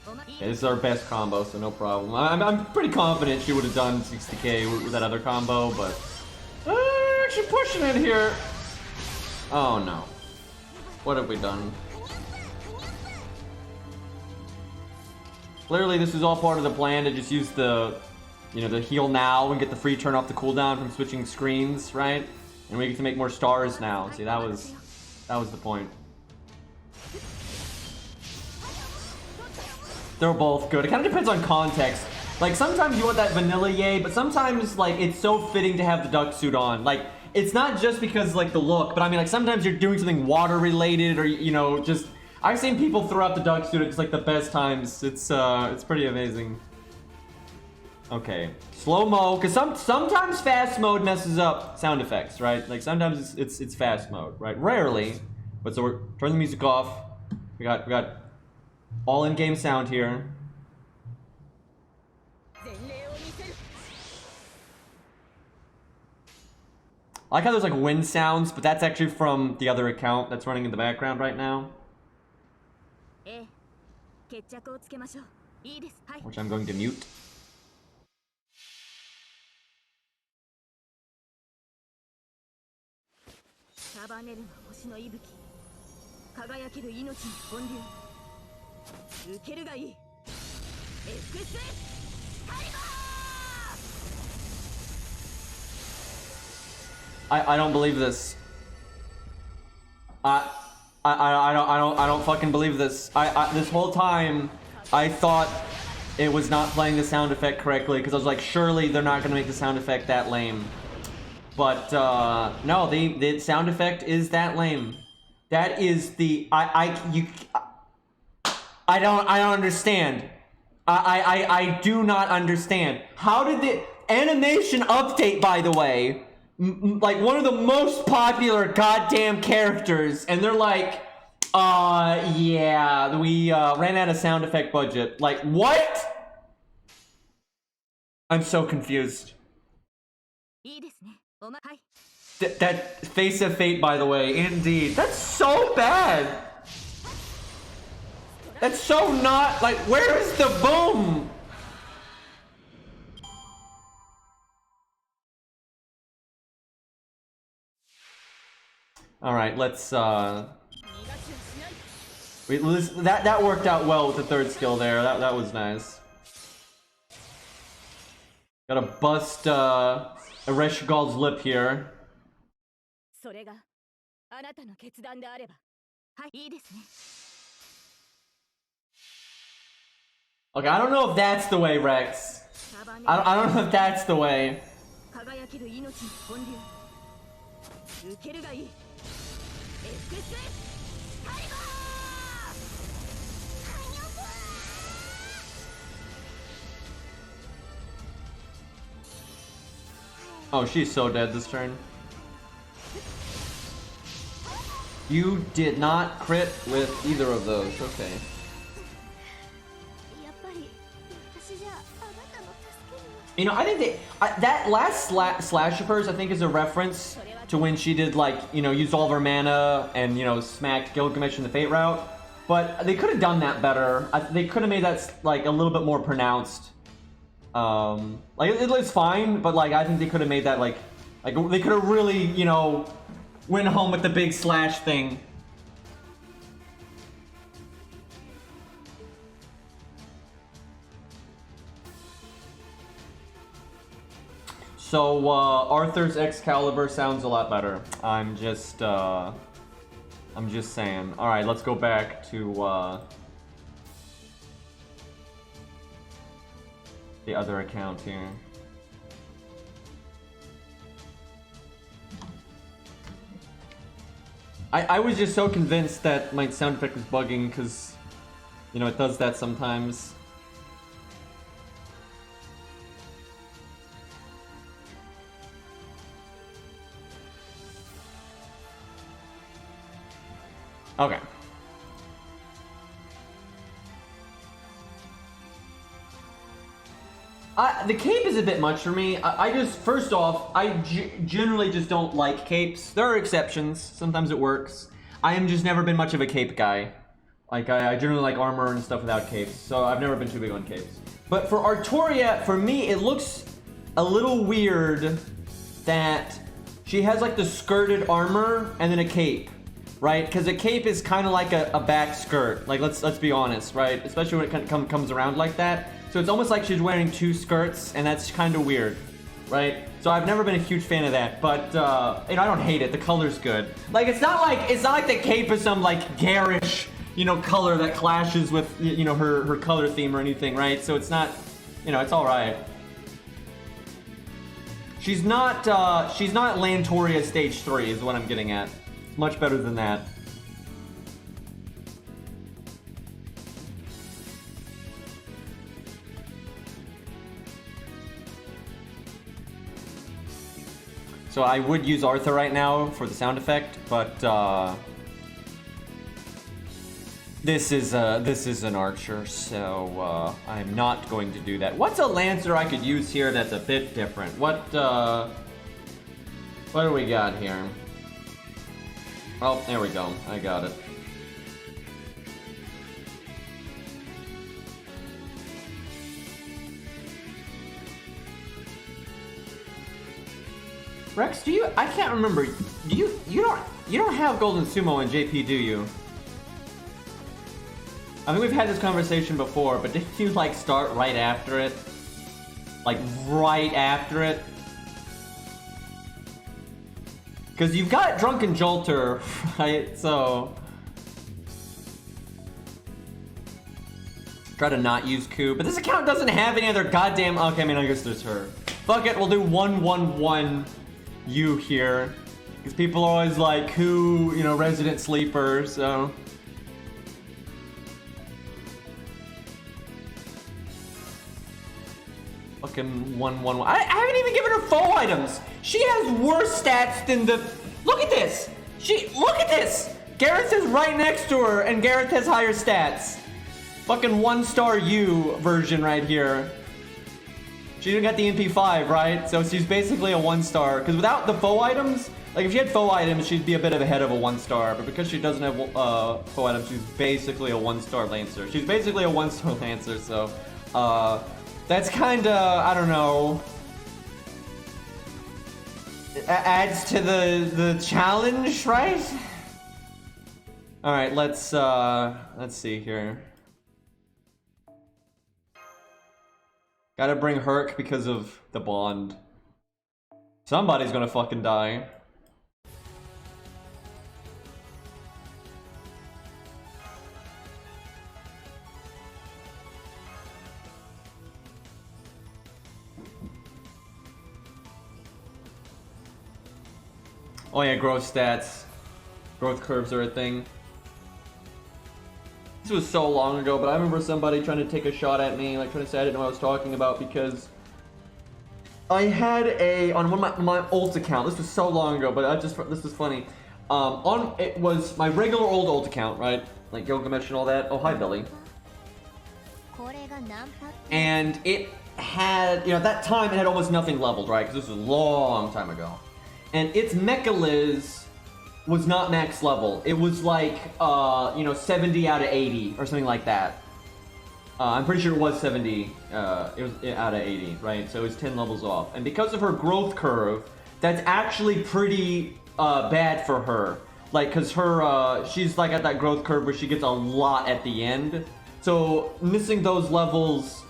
Okay, this is our best combo, so no problem. I'm pretty confident she would have done 60k with that other combo, but actually pushing it here. Oh no. What have we done? Clearly this was all part of the plan to just use the the heal now and get the free turn off the cooldown from switching screens, right? And we get to make more stars now. See, that was the point. They're both good. It kind of depends on context. Like, sometimes you want that vanilla yay, but sometimes, like, it's so fitting to have the duck suit on. Like, it's not just because, like, the look, but I mean, like, sometimes you're doing something water-related or, just... I've seen people throw out the duck suit at just, like, the best times. It's pretty amazing. Okay, slow-mo, because sometimes fast mode messes up sound effects, right? Like, sometimes it's fast mode, right? Rarely, but so we're turning the music off. We got all in-game sound here. I like how there's like wind sounds, but that's actually from the other account that's running in the background right now, which I'm going to mute. I don't believe this. I don't fucking believe this. This whole time I thought it was not playing the sound effect correctly because I was like, surely they're not gonna make the sound effect that lame. But no, the sound effect is that lame. That is the I don't understand. I do not understand. How did the animation update, by the way, like one of the most popular goddamn characters, and they're like, yeah, we ran out of sound effect budget. Like, what? I'm so confused. That face of fate, by the way, indeed. That's so bad. That's so not like. Where is the boom? All right, let's. That worked out well with the third skill there. That was nice. Gotta bust Ereshkigal's lip here. Okay, I don't know if that's the way, Rex. I don't know if that's the way. Oh, she's so dead this turn. You did not crit with either of those. Okay. You know, I think that last slash of hers, I think, is a reference to when she did, like, you know, use all of her mana and, you know, smacked Gilgamesh in the Fate route. But they could have done that better. They could have made that, like, a little bit more pronounced. Like, it's fine, but, like, I think they could have made that, like they could have really, you know, went home with the big slash thing. So, Arthur's Excalibur sounds a lot better. I'm just saying. Alright, let's go back to, the other account here. I was just so convinced that my sound effect was bugging because, you know, it does that sometimes. Okay. The cape is a bit much for me. I just, first off, I generally just don't like capes. There are exceptions. Sometimes it works. I am just never been much of a cape guy. Like, I generally like armor and stuff without capes, so I've never been too big on capes. But for Artoria, for me, it looks a little weird that she has, like, the skirted armor and then a cape, right? Because a cape is kind of like a back skirt. Like, let's be honest, right? Especially when it comes around like that. So it's almost like she's wearing two skirts, and that's kind of weird, right? So I've never been a huge fan of that, but you know, I don't hate it. The color's good. Like, it's not like the cape is some like garish, you know, color that clashes with, you know, her color theme or anything, right? So it's not, you know, it's all right. She's not Lantoria stage 3 is what I'm getting at. It's much better than that. So I would use Arthur right now for the sound effect, but this is an archer, so I'm not going to do that. What's a lancer I could use here that's a bit different? What do we got here? Oh, there we go. I got it. Rex, I can't remember. You don't have Golden Sumo in JP, do you? I think we've had this conversation before, but didn't you, like, start right after it? Like, right after it? Because you've got Drunken Jolter, right? So... try to not use Ku, but this account doesn't have any other goddamn... Okay, I mean, I guess there's her. Fuck it, we'll do 111 you here. Because people are always like, who, you know, resident sleeper, so... Fucking 111. I haven't even given her foe items! She has worse stats than the... Look at this! Look at this! Gareth is right next to her, and Gareth has higher stats. Fucking 1-star you version right here. She got the MP5, right? So she's basically a 1-star. Because without the faux items, like if she had faux items, she'd be a bit ahead of a 1-star. But because she doesn't have faux items, she's basically a 1-star Lancer. She's basically a 1-star Lancer, so that's kind of, I don't know, adds to the challenge, right? All right, let's see here. Gotta bring Herc because of the bond. Somebody's gonna fucking die. Oh yeah, growth stats. Growth curves are a thing. This was so long ago, but I remember somebody trying to take a shot at me, like trying to say I didn't know what I was talking about because I had on one of my alt account. This was so long ago, but this is funny. It was my regular old alt account, right? Like Gilgamesh and all that. Oh, hi, Billy. And it had, at that time it had almost nothing leveled, right? Because this was a long time ago. And its Mechaliz was not max level. It was like, 70 out of 80 or something like that. I'm pretty sure it was 70. It was out of 80, right? So it was 10 levels off. And because of her growth curve, that's actually pretty bad for her. Like, cause she's like at that growth curve where she gets a lot at the end. So missing those levels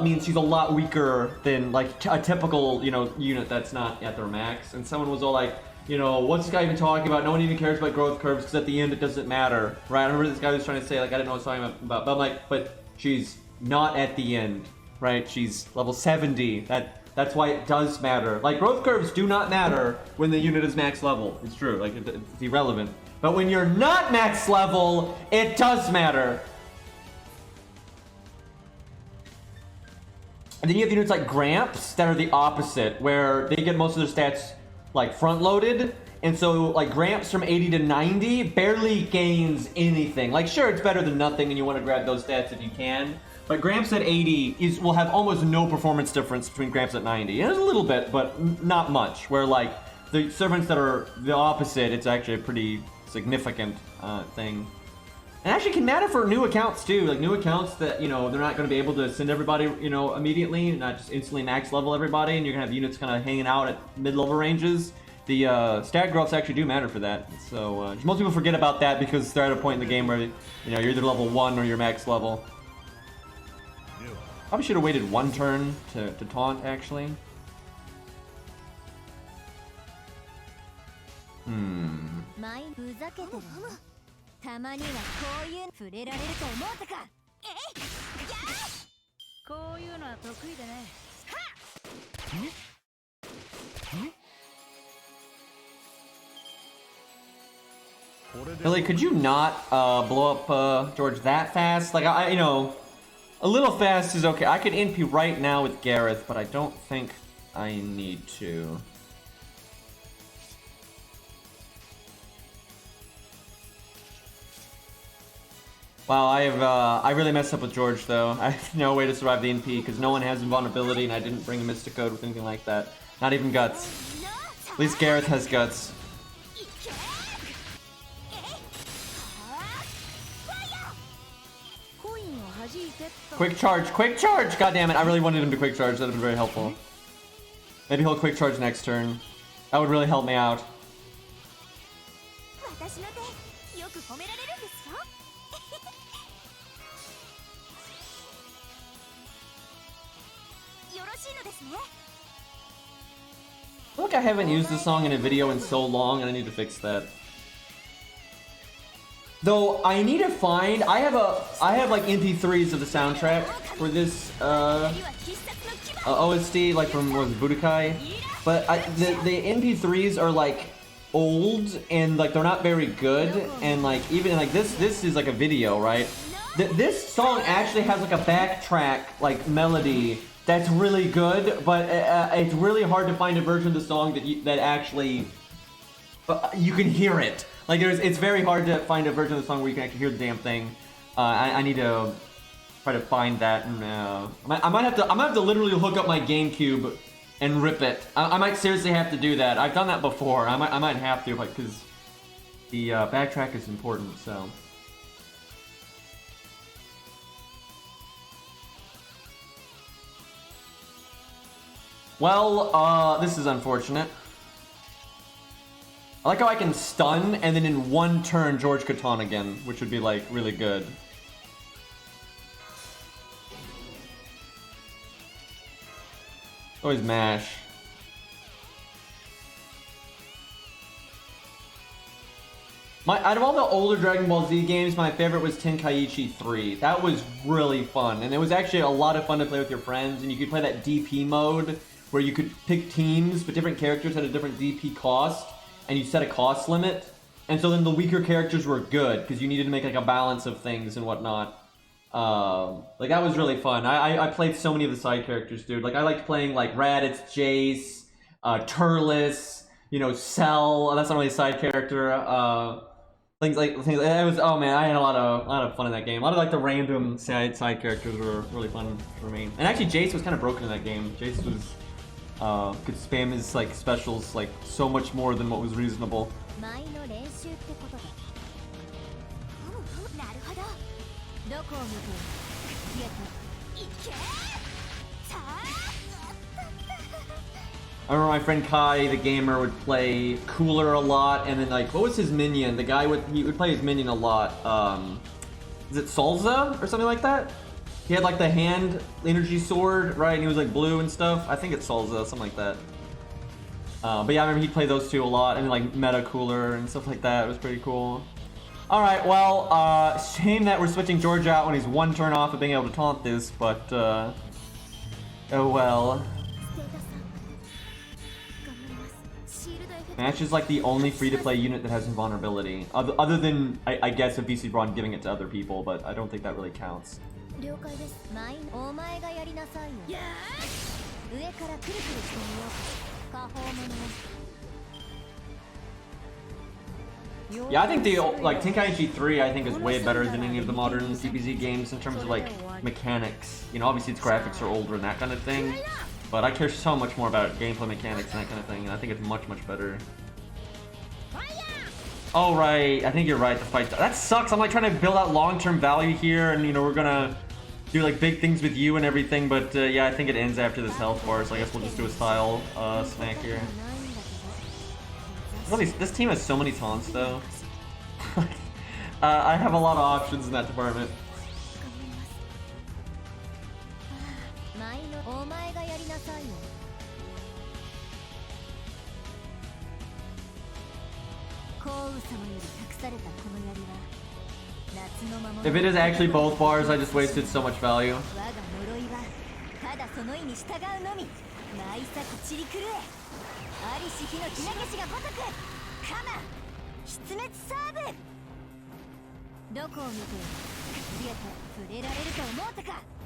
means she's a lot weaker than like a typical, unit that's not at their max. And someone was all like, what's this guy even talking about? No one even cares about growth curves because at the end it doesn't matter, right? I remember this guy was trying to say, like, I didn't know what I was talking about, but I'm like, but she's not at the end, right? She's level 70. That's why it does matter. Like, growth curves do not matter when the unit is max level. It's true, like, it's irrelevant. But when you're not max level, it does matter. And then you have units like Gramps that are the opposite, where they get most of their stats like front-loaded, and so like Gramps from 80 to 90 barely gains anything. Like, sure, it's better than nothing, and you want to grab those stats if you can. But Gramps at 80 will have almost no performance difference between Gramps at 90. And there's a little bit, but not much. Where like the servants that are the opposite, it's actually a pretty significant thing. And actually can matter for new accounts too. Like new accounts that, they're not going to be able to send everybody, immediately, not just instantly max level everybody, and you're going to have units kind of hanging out at mid-level ranges. The stat growths actually do matter for that. So most people forget about that because they're at a point in the game where, you're either level 1 or you're max level. Probably should have waited one turn to taunt, actually. Billy, could you not blow up George that fast? Like, a little fast is okay. I could NP right now with Gareth, but I don't think I need to. Wow, I really messed up with George though. I have no way to survive the NP because no one has invulnerability and I didn't bring a Mystic Code with anything like that. Not even Guts. At least Gareth has Guts. Quick charge, quick charge! God damn it, I really wanted him to quick charge, that would have been very helpful. Maybe he'll quick charge next turn. That would really help me out. I feel like I haven't used this song in a video in so long and I need to fix that. Though I need to find, I have like MP3s of the soundtrack for this OST, like from Budokai, but the MP3s are like old and like they're not very good, and like even like this is like a video, right? This song actually has like a backtrack like melody that's really good, but it's really hard to find a version of the song that actually you can hear it. Like it's very hard to find a version of the song where you can actually hear the damn thing. I need to try to find that. And I might have to literally hook up my GameCube and rip it. I might seriously have to do that. I've done that before. I might have to, because the backtrack is important. So. Well, this is unfortunate. I like how I can stun and then in one turn George Catan again, which would be like really good. Always mash. Out of all the older Dragon Ball Z games, my favorite was Tenkaichi 3. That was really fun, and it was actually a lot of fun to play with your friends, and you could play that DP mode where you could pick teams, but different characters had a different DP cost, and you set a cost limit, and so then the weaker characters were good, because you needed to make like a balance of things and whatnot. Like that was really fun. I played so many of the side characters, dude. Like I liked playing like Raditz, Jace, Turles, you know, Cell. That's not really a side character. Things like it was. Oh man, I had a lot of fun in that game. A lot of like the random side characters were really fun for me. And actually, Jace was kind of broken in that game. Jace was could spam his like specials like so much more than what was reasonable. I remember my friend Kai, the gamer, would play Cooler a lot, and then like, what was his minion? The guy he would play his minion a lot. Is it Salza or something like that? He had like the hand energy sword, right? And he was like blue and stuff. I think it's Salza, something like that. But yeah, I remember he'd play those two a lot, and like Meta Cooler and stuff like that. It was pretty cool. All right, well, shame that we're switching George out when he's one turn off of being able to taunt this, but oh well. Match is like the only free-to-play unit that has invulnerability, other than I guess a VC Braun giving it to other people, but I don't think that really counts. Yeah, I think the like Tenkaichi 3 I think is way better than any of the modern DBZ games in terms of like mechanics. You know, obviously its graphics are older and that kind of thing, but I care so much more about gameplay mechanics and that kind of thing, and I think it's much better. Oh right, I think you're right. The fight that sucks. I'm like trying to build out long-term value here, and you know we're gonna do like big things with you and everything, but yeah, I think it ends after this health bar, so I guess we'll just do a style smack here. This team has so many taunts though. I have a lot of options in that department. If it is actually both bars, I just wasted so much value.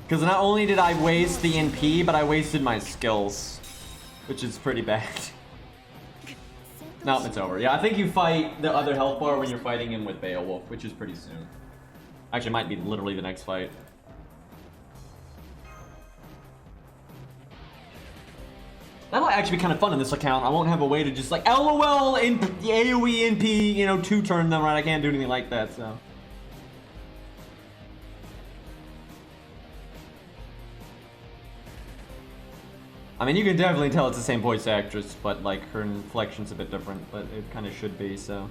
Because not only did I waste the NP, but I wasted my skills, which is pretty bad. No, it's over. Yeah, I think you fight the other health bar when you're fighting him with Beowulf, which is pretty soon. Actually, it might be literally the next fight. That'll actually be kind of fun in this account. I won't have a way to just like LOL in AoE NP, you know, 2-turn them, right? I can't do anything like that, so. I mean, you can definitely tell it's the same voice actress, but like her inflection's a bit different, but it kind of should be, so.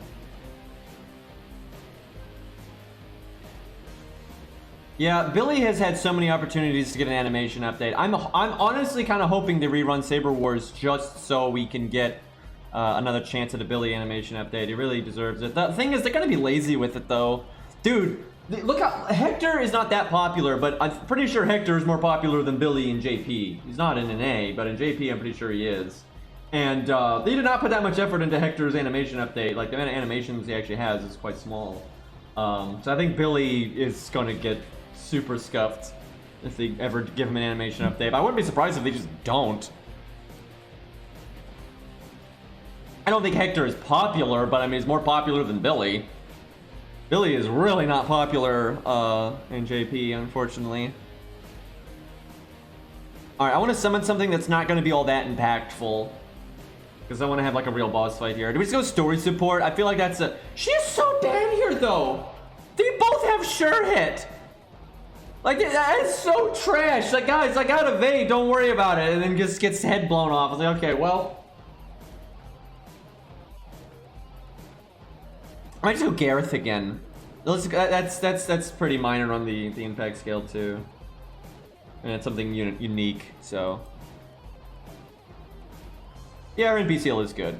Yeah, Billy has had so many opportunities to get an animation update. I'm honestly kind of hoping they rerun Saber Wars just so we can get another chance at a Billy animation update. He really deserves it. The thing is, they're gonna be lazy with it though. Dude, look how Hector is not that popular, but I'm pretty sure Hector is more popular than Billy in JP. He's not in an A, but in JP I'm pretty sure he is. And they did not put that much effort into Hector's animation update. Like the amount of animations he actually has is quite small. So I think Billy is gonna get super scuffed if they ever give him an animation update. But I wouldn't be surprised if they just don't. I don't think Hector is popular, but I mean he's more popular than Billy. Billy is really not popular in JP, unfortunately. Alright, I want to summon something that's not going to be all that impactful. Because I want to have like a real boss fight here. Do we just go story support? I feel like that's a... She is so damn here though! They both have sure hit! Like, that is so trash! Like, guys, I got evade, don't worry about it. And then just gets head blown off. I was like, okay, well... I might just go Gareth again. That's pretty minor on the impact scale too. And it's something unique, so... Yeah, our NPCL is good.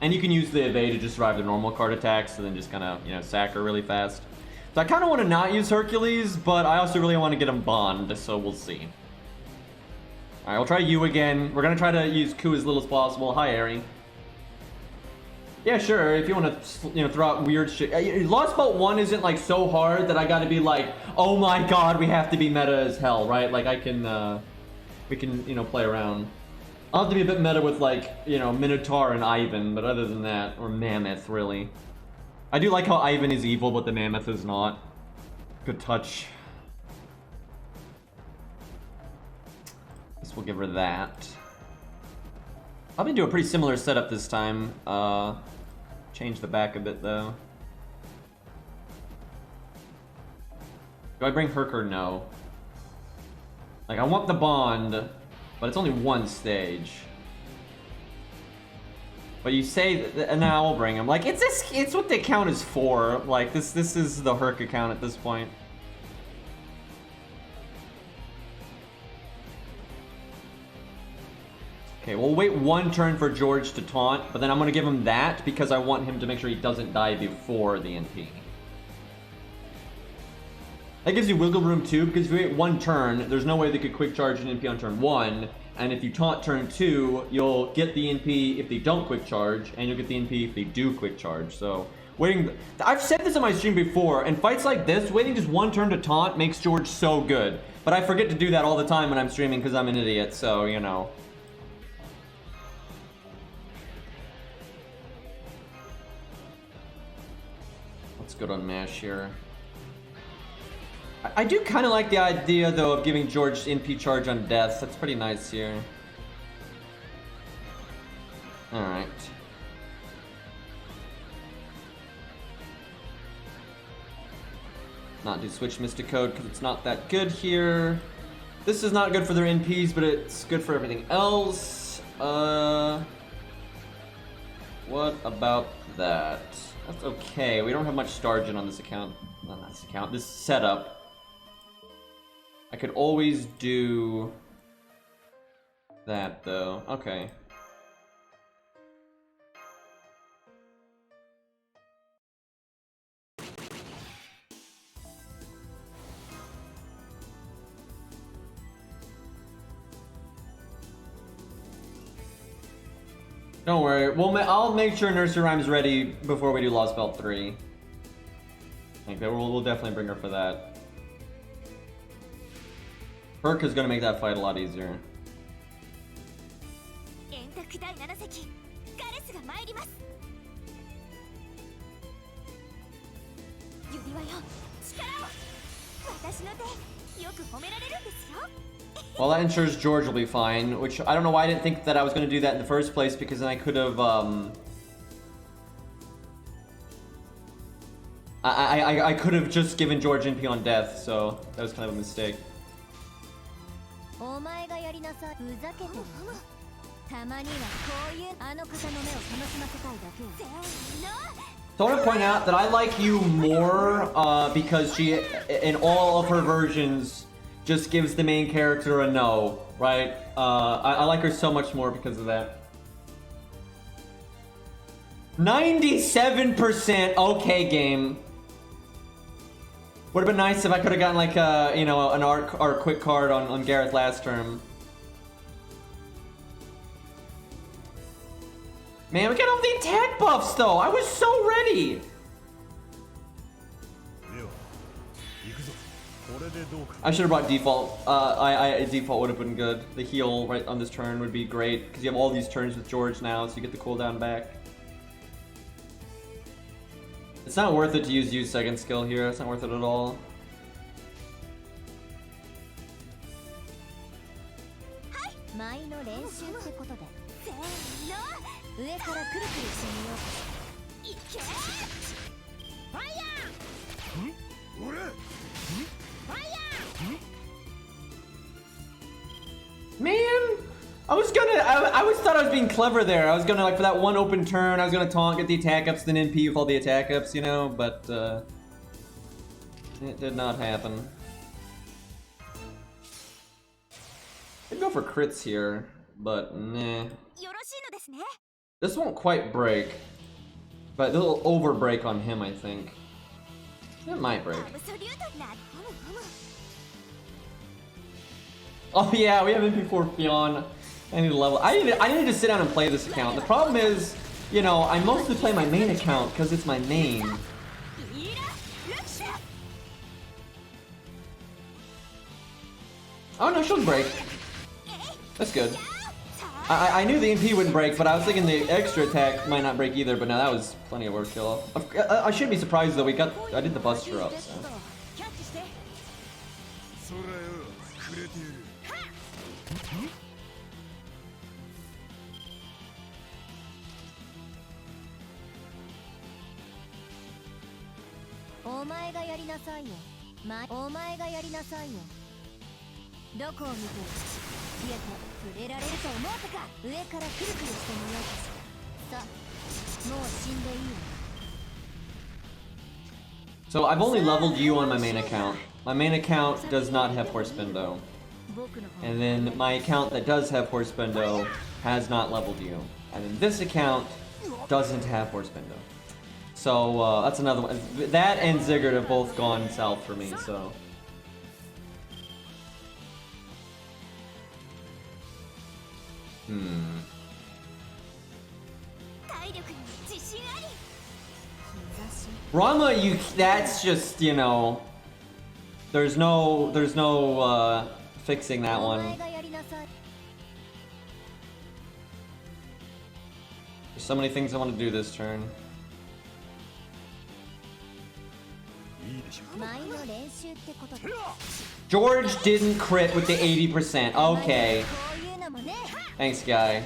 And you can use the evade to just survive the normal card attacks and then just kind of, you know, sack her really fast. So I kind of want to not use Hercules, but I also really want to get him Bond, so we'll see. Alright, we'll try you again. We're going to try to use Ku as little as possible. Hi, Ari. Yeah, sure, if you want to, you know, throw out weird shit. Lostbelt 1 isn't, like, so hard that I gotta be like, oh my god, we have to be meta as hell, right? Like, we can, you know, play around. I'll have to be a bit meta with, like, you know, Minotaur and Ivan, but other than that, or Mammoth, really. I do like how Ivan is evil, but the Mammoth is not. Good touch. Guess we'll give her that. I'll be doing a pretty similar setup this time. Change the back a bit, though. Do I bring Herc or no? Like, I want the Bond, but it's only one stage. But you say that, and now I'll bring him. Like, it's what the account is for. Like, this is the Herc account at this point. Okay, we'll wait one turn for George to taunt, but then I'm gonna give him that because I want him to make sure he doesn't die before the NP. That gives you wiggle room too, because if you wait one turn, there's no way they could quick charge an NP on turn 1, and if you taunt turn 2, you'll get the NP if they don't quick charge, and you'll get the NP if they do quick charge. So, waiting... I've said this on my stream before, in fights like this, waiting just one turn to taunt makes George so good. But I forget to do that all the time when I'm streaming because I'm an idiot, so, you know. Let's go to Mash here. I do kind of like the idea, though, of giving George NP charge on death. That's pretty nice here. Alright. Not do switch Mystic Code because it's not that good here. This is not good for their NPs, but it's good for everything else. What about that? That's okay. We don't have much Stargent on this account. Not this account. This setup. I could always do that, though. Okay. Don't worry. I'll make sure Nursery Rhyme's ready before we do Lostbelt 3. I think that we'll definitely bring her for that. Herc is gonna make that fight a lot easier. Well, that ensures George will be fine, which I don't know why I didn't think that I was gonna do that in the first place, because then I could have, I could have just given George NP on death, so that was kind of a mistake. So I want to point out that I like you more because she, in all of her versions, just gives the main character a no, right? I like her so much more because of that. 97%, okay, game. Would have been nice if I could have gotten like you know, an arc or a quick card on Gareth last term. Man, we got all the attack buffs though. I was so ready. I should have brought default. Default would have been good. The heal right on this turn would be great because you have all these turns with George now, so you get the cooldown back. It's not worth it to use second skill here. It's not worth it at all. Man, I always thought I was being clever there. I was gonna, like, for that one open turn, I was gonna taunt, get the attack ups, then NP with all the attack ups, you know, but it did not happen. I'd go for crits here, but nah. This won't quite break, but it'll over break on him, I think. It might break. Oh yeah, we have MP4 Fionn. I need to level. I need to sit down and play this account. The problem is, you know, I mostly play my main account because it's my main. Oh no, she'll break. That's good. I knew the MP wouldn't break, but I was thinking the extra attack might not break either. But now that was plenty of overkill. I shouldn't be surprised though. I did the buster up. So. So I've only leveled you on my main account. My main account does not have Horse Bendo. And then my account that does have Horse Bendo has not leveled you. And then this account doesn't have Horse Bendo. So that's another one. That and Ziggurat have both gone south for me, so. Rama, that's just, you know, there's no fixing that one. There's so many things I want to do this turn. George didn't crit with the 80%. Okay. Thanks, guy.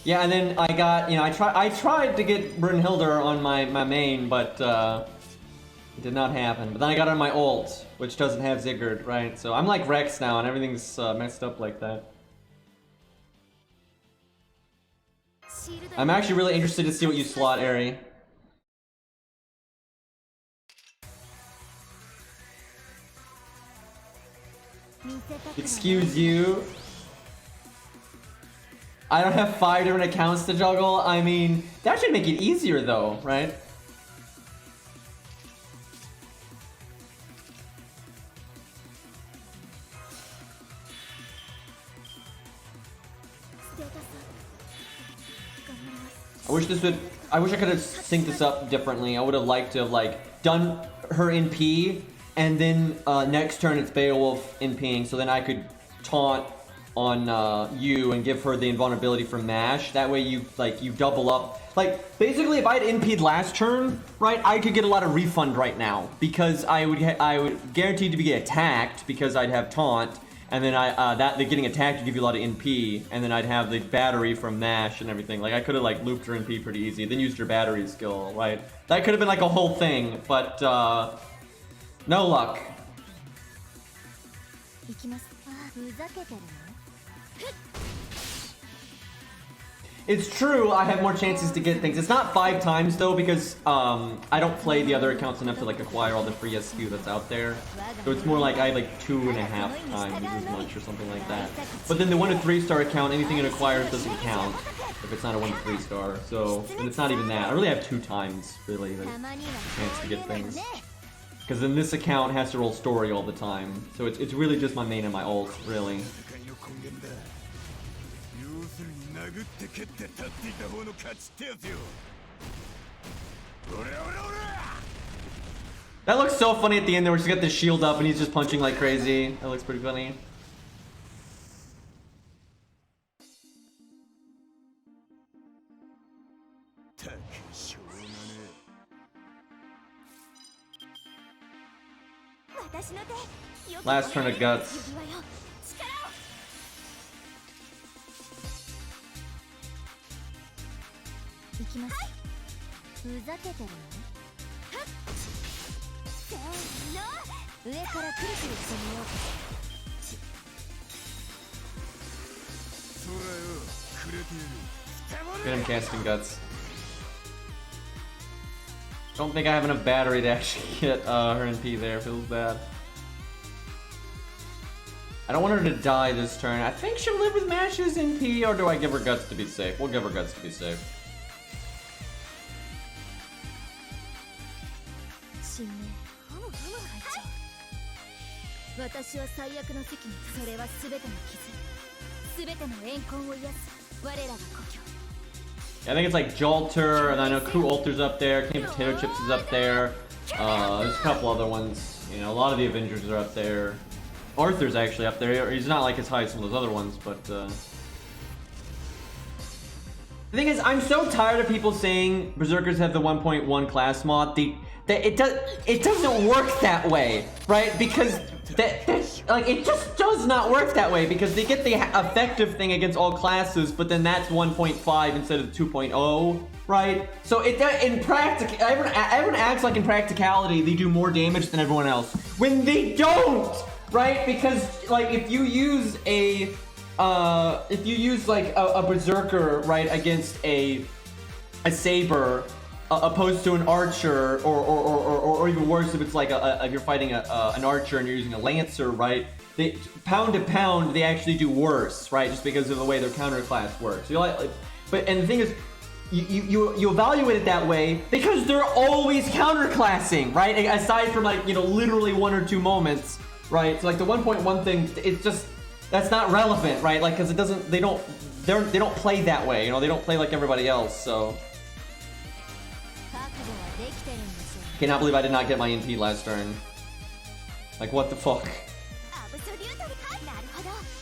Yeah, and then I got, you know, I tried to get Brunhilde on my main, but it did not happen. But then I got on my ult, which doesn't have Ziggurat, right? So I'm like Rex now, and everything's messed up like that. I'm actually really interested to see what you slot, Ari. Excuse you. I don't have 5 different accounts to juggle. I mean, that should make it easier though, right? I wish I could have synced this up differently. I would have liked to have like done her in P and then next turn it's Beowulf in Ping, so then I could taunt on you and give her the invulnerability from MASH. That way you double up. Like basically if I had NP'd last turn, right, I could get a lot of refund right now because I would guaranteed to be get attacked because I'd have taunt. And then the getting attacked would give you a lot of NP, and then I'd have the battery from MASH and everything. Like I could have like looped her NP pretty easy, then used her battery skill, right? That could have been like a whole thing, but no luck. It's true, I have more chances to get things. It's not 5 times though, because I don't play the other accounts enough to like acquire all the free SQ that's out there. So it's more like I have like 2.5 times as much or something like that. But then the 1 to 3 star account, anything it acquires doesn't count if it's not a 1 to 3 star. So, and it's not even that. I really have 2 times, really, the chance to get things. Because then this account has to roll story all the time. So it's really just my main and my ult, really. That looks so funny at the end there where she's got the shield up and he's just punching like crazy. That looks pretty funny. Last turn of Guts. いきます。ふざけてるの？せーの、上からくるくるしてみようか。それよ、くれている。 Get him casting Guts. Don't think I have enough battery to actually get her NP there. Feels bad. I don't want her to die this turn. I think she'll live with Mash's NP, or do I give her Guts to be safe? We'll give her Guts to be safe. 私は最悪の責任。それは全ての傷、全ての怨恨を癒す我らが故郷。 I think it's like Jolter, and I know Ku Ulter's up there, King Potato Chips is up there. There's a couple other ones. You know, a lot of the Avengers are up there. Arthur's actually up there. He's not like as high as some of those other ones, but the thing is, I'm so tired of people saying Berserkers have the 1.1 class mod. It doesn't work that way, right? Because it just does not work that way, because they get the effective thing against all classes, but then that's 1.5 instead of 2.0, right? So in practical, everyone acts like in practicality they do more damage than everyone else when they don't, right? Because like if you use like a Berserker, right, against a Saber, opposed to an archer, or even worse if it's like if you're fighting an archer and you're using a lancer, right? Pound to pound, they actually do worse, right? Just because of the way their counter class works. And the thing is, you evaluate it that way because they're always counterclassing, right? Aside from like, you know, literally 1 or 2 moments, right? So like the 1.1 thing, it's just, that's not relevant, right? Like, because they don't play that way, you know, they don't play like everybody else, so. Cannot believe I did not get my NP last turn. Like, what the fuck?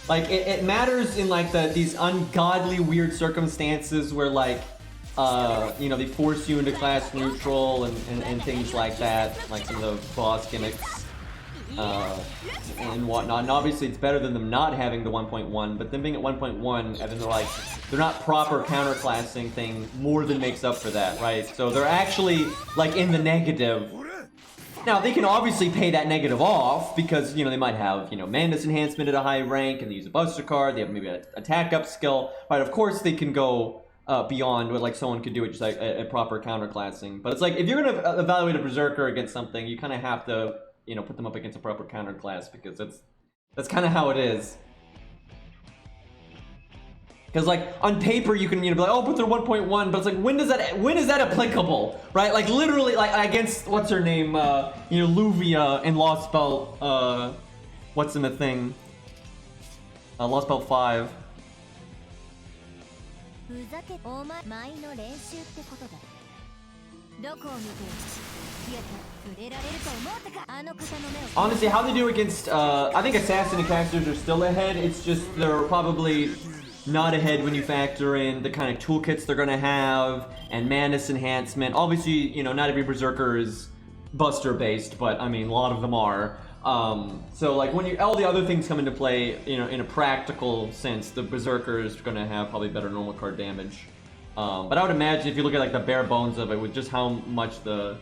Like, it matters in like these ungodly weird circumstances where like, you know, they force you into class neutral and things like that, like some of the boss gimmicks and whatnot. And obviously it's better than them not having the 1.1, but them being at 1.1 and then they're not proper counterclassing thing more than makes up for that, right? So they're actually like in the negative. Now they can obviously pay that negative off because, you know, they might have, you know, Madness enhancement at a high rank and they use a buster card, they have maybe an attack up skill, right? Of course they can go beyond what like someone could do with just like a proper counterclassing. But it's like, if you're gonna evaluate a Berserker against something, you kind of have to, you know, put them up against a proper counterclass, because that's kind of how it is. Because like on paper you can, you know, be like, oh, but they're 1.1, but it's like, when is that applicable, right? Like literally, like against what's her name, you know, Luvia in Lostbelt, what's in the thing, Lostbelt 5. Honestly, how they do against, I think Assassin and Casters are still ahead. It's just they're probably not ahead when you factor in the kind of toolkits they're gonna have and Madness enhancement. Obviously, you know, not every Berserker is Buster based, but I mean, a lot of them are. So like when all the other things come into play, you know, in a practical sense, the Berserker is gonna have probably better normal card damage. But I would imagine if you look at like the bare bones of it, with just how much the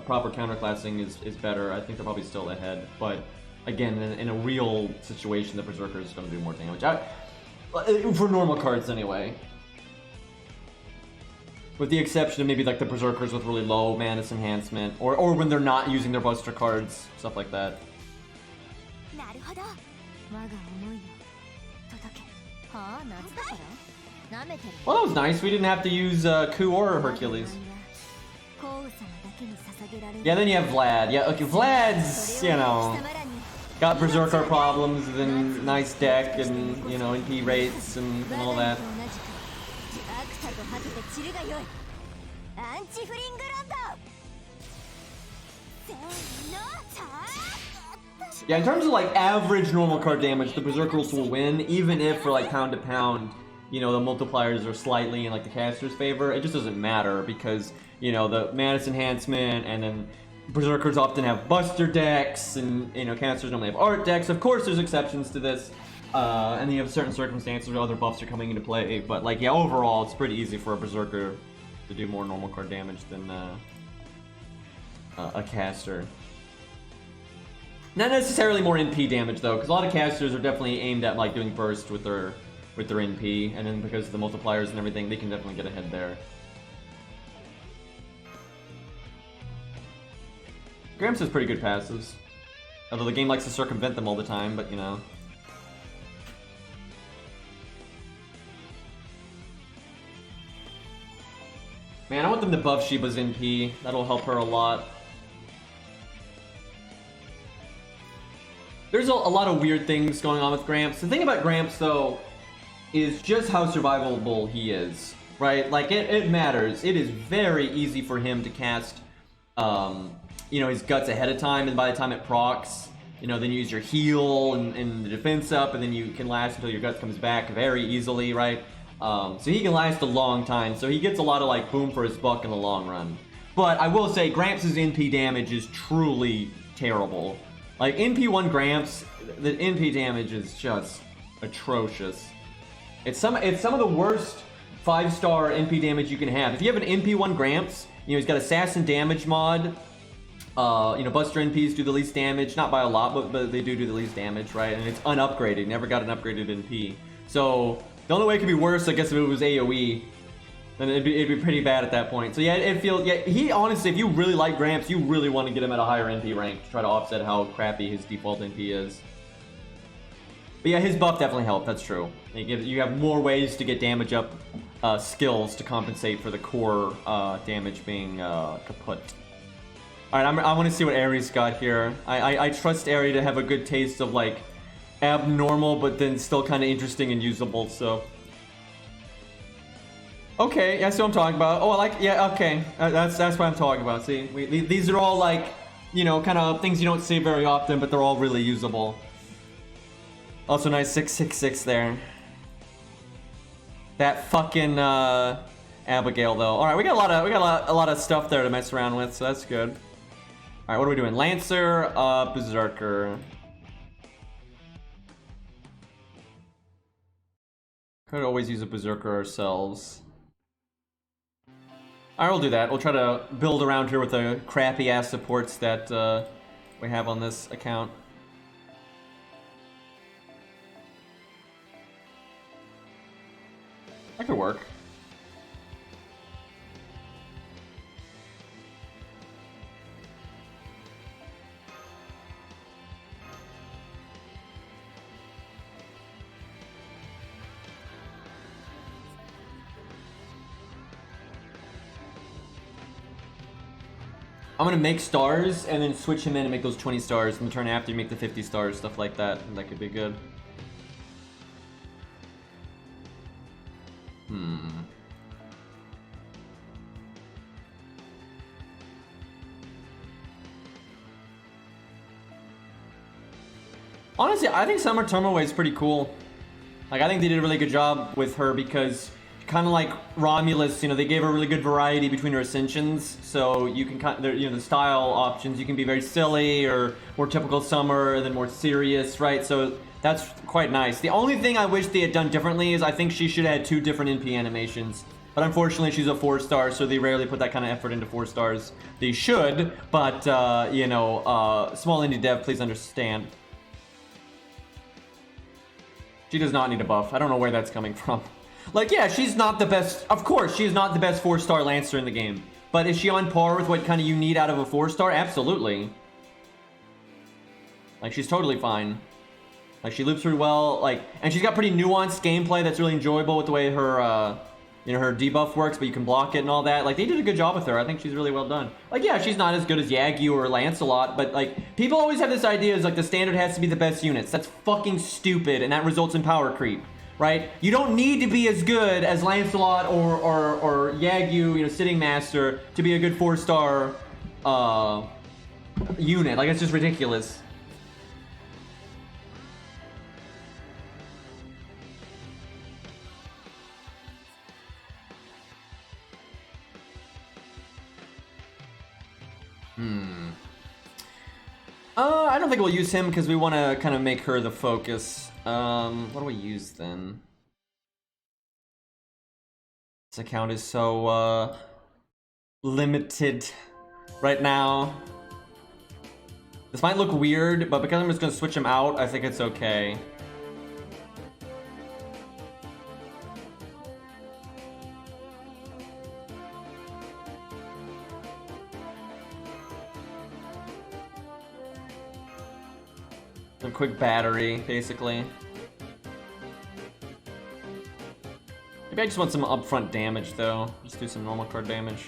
proper counterclassing is better, I think they're probably still ahead. But again, in a real situation, the Berserker is going to do more damage. For normal cards anyway. With the exception of maybe like the Berserkers with really low Madness enhancement, or when they're not using their Buster cards, stuff like that. Well, that was nice. We didn't have to use Ku or Hercules. Yeah, then you have Vlad. Yeah, okay, Vlad's, you know, got Berserker problems and nice deck and, you know, NP rates and all that. Yeah, in terms of like average normal card damage, the Berserkers will win, even if for like pound to pound, you know, the multipliers are slightly in like the caster's favor. It just doesn't matter because, you know, the Madness enhancement and then Berserkers often have Buster decks, and you know, casters normally have Art decks. Of course, there's exceptions to this, and then you have certain circumstances where other buffs are coming into play. But like, yeah, overall, it's pretty easy for a Berserker to do more normal card damage than a caster. Not necessarily more NP damage though, because a lot of casters are definitely aimed at like doing burst with their NP, and then because of the multipliers and everything, they can definitely get ahead there. Gramps has pretty good passives. Although the game likes to circumvent them all the time, but you know. Man, I want them to buff Shiba's NP. That'll help her a lot. There's a lot of weird things going on with Gramps. The thing about Gramps, though, is just how survivable he is, right? Like, it matters. It is very easy for him to cast, you know, his guts ahead of time, and by the time it procs, you know, then you use your heal and the defense up, and then you can last until your guts comes back very easily, right? So he can last a long time, so he gets a lot of, like, boom for his buck in the long run. But I will say, Gramps' NP damage is truly terrible. Like, NP1 Gramps, the NP damage is just atrocious. It's some of the worst 5-star NP damage you can have. If you have an NP1 Gramps, you know, he's got Assassin damage mod. You know, Buster NPs do the least damage, not by a lot, but they do the least damage, right? And it's unupgraded, never got an upgraded NP. So, the only way it could be worse, I guess, if it was AoE, then it'd be pretty bad at that point. So yeah, it feels, yeah, he honestly, if you really like Gramps, you really want to get him at a higher NP rank to try to offset how crappy his default NP is. But yeah, his buff definitely helped, that's true. You have more ways to get damage up skills to compensate for the core damage being kaput. Alright, I want to see what Aries got here. I trust Aries to have a good taste of, like, abnormal, but then still kind of interesting and usable, so... Okay, yeah, that's what I'm talking about. Oh, I like, yeah, okay. That's what I'm talking about, see? These are all, like, you know, kind of things you don't see very often, but they're all really usable. Also nice 666 there. That fucking, Abigail, though. Alright, we got a lot of stuff there to mess around with, so that's good. Alright, what are we doing? Lancer, Berserker. Could always use a Berserker ourselves. Alright, we'll do that. We'll try to build around here with the crappy-ass supports that we have on this account. That could work. I'm gonna make stars and then switch him in and make those 20 stars, and the turn after you make the 50 stars, stuff like that. That could be good. Honestly, I think Summer Tomoe is pretty cool. Like, I think they did a really good job with her because, kind of like Romulus, you know, they gave her a really good variety between her ascensions. So you can kind of, you know, the style options, you can be very silly or more typical Summer, and then more serious, right? So that's quite nice. The only thing I wish they had done differently is I think she should have had 2 different NP animations. But unfortunately, she's a 4-star, so they rarely put that kind of effort into 4 stars. They should, but, you know, small indie dev, please understand. She does not need a buff. I don't know where that's coming from. Like, yeah, she's not the best... Of course, she's not the best 4-star Lancer in the game. But is she on par with what kind of you need out of a 4-star? Absolutely. Like, she's totally fine. Like, she loops through well, like... And she's got pretty nuanced gameplay that's really enjoyable with the way her, you know, her debuff works, but you can block it and all that. Like, they did a good job with her. I think she's really well done. Like, yeah, she's not as good as Yagi or Lancelot, but, like, people always have this idea is, like, the standard has to be the best units. That's fucking stupid, and that results in power creep, right? You don't need to be as good as Lancelot or Yagi, you know, Sitting Master, to be a good 4-star, unit. Like, it's just ridiculous. I don't think we'll use him because we want to kind of make her the focus. What do we use then? This account is so limited right now. This might look weird, but because I'm just gonna switch him out, I think it's okay. A quick battery, basically. Maybe I just want some upfront damage, though. Just do some normal card damage.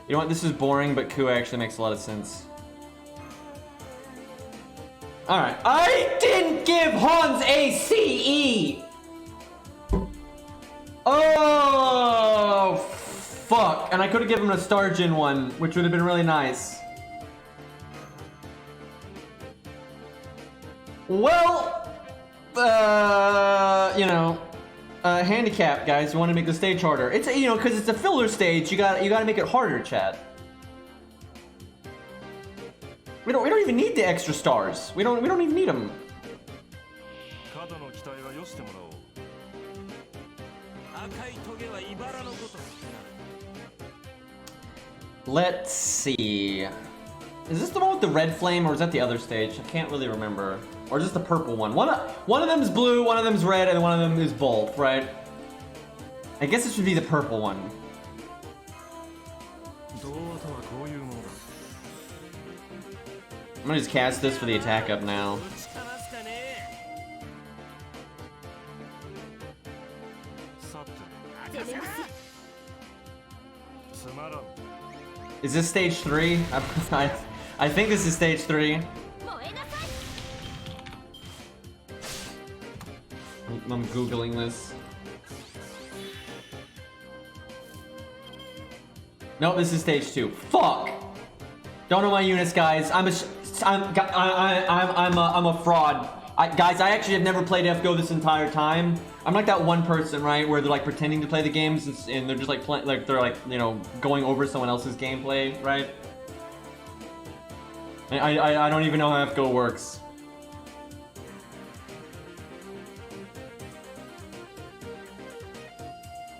You know what? This is boring, but Ku actually makes a lot of sense. Alright. I didn't give Hans a CE! Oh, fuck. And I could have given him a Stargin one, which would have been really nice. Well, you know, handicap, guys. You want to make the stage harder. It's, you know, because it's a filler stage. You gotta make it harder, chat. We don't even need the extra stars. We don't even need them. Let's see. Is this the one with the red flame, or is that the other stage? I can't really remember. Or is this the purple one? One of them's blue, one of them's red, and one of them is both, right? I guess this would be the purple one. I'm gonna just cast this for the attack up now. Is this stage 3? I think this is stage 3. I'm googling this. No, this is stage 2. Fuck! Don't know my units, guys. I'm a fraud. Guys, I actually have never played FGO this entire time. I'm like that one person, right, where they're like pretending to play the games and they're just like they're like, you know, going over someone else's gameplay, right? I don't even know how FGO works.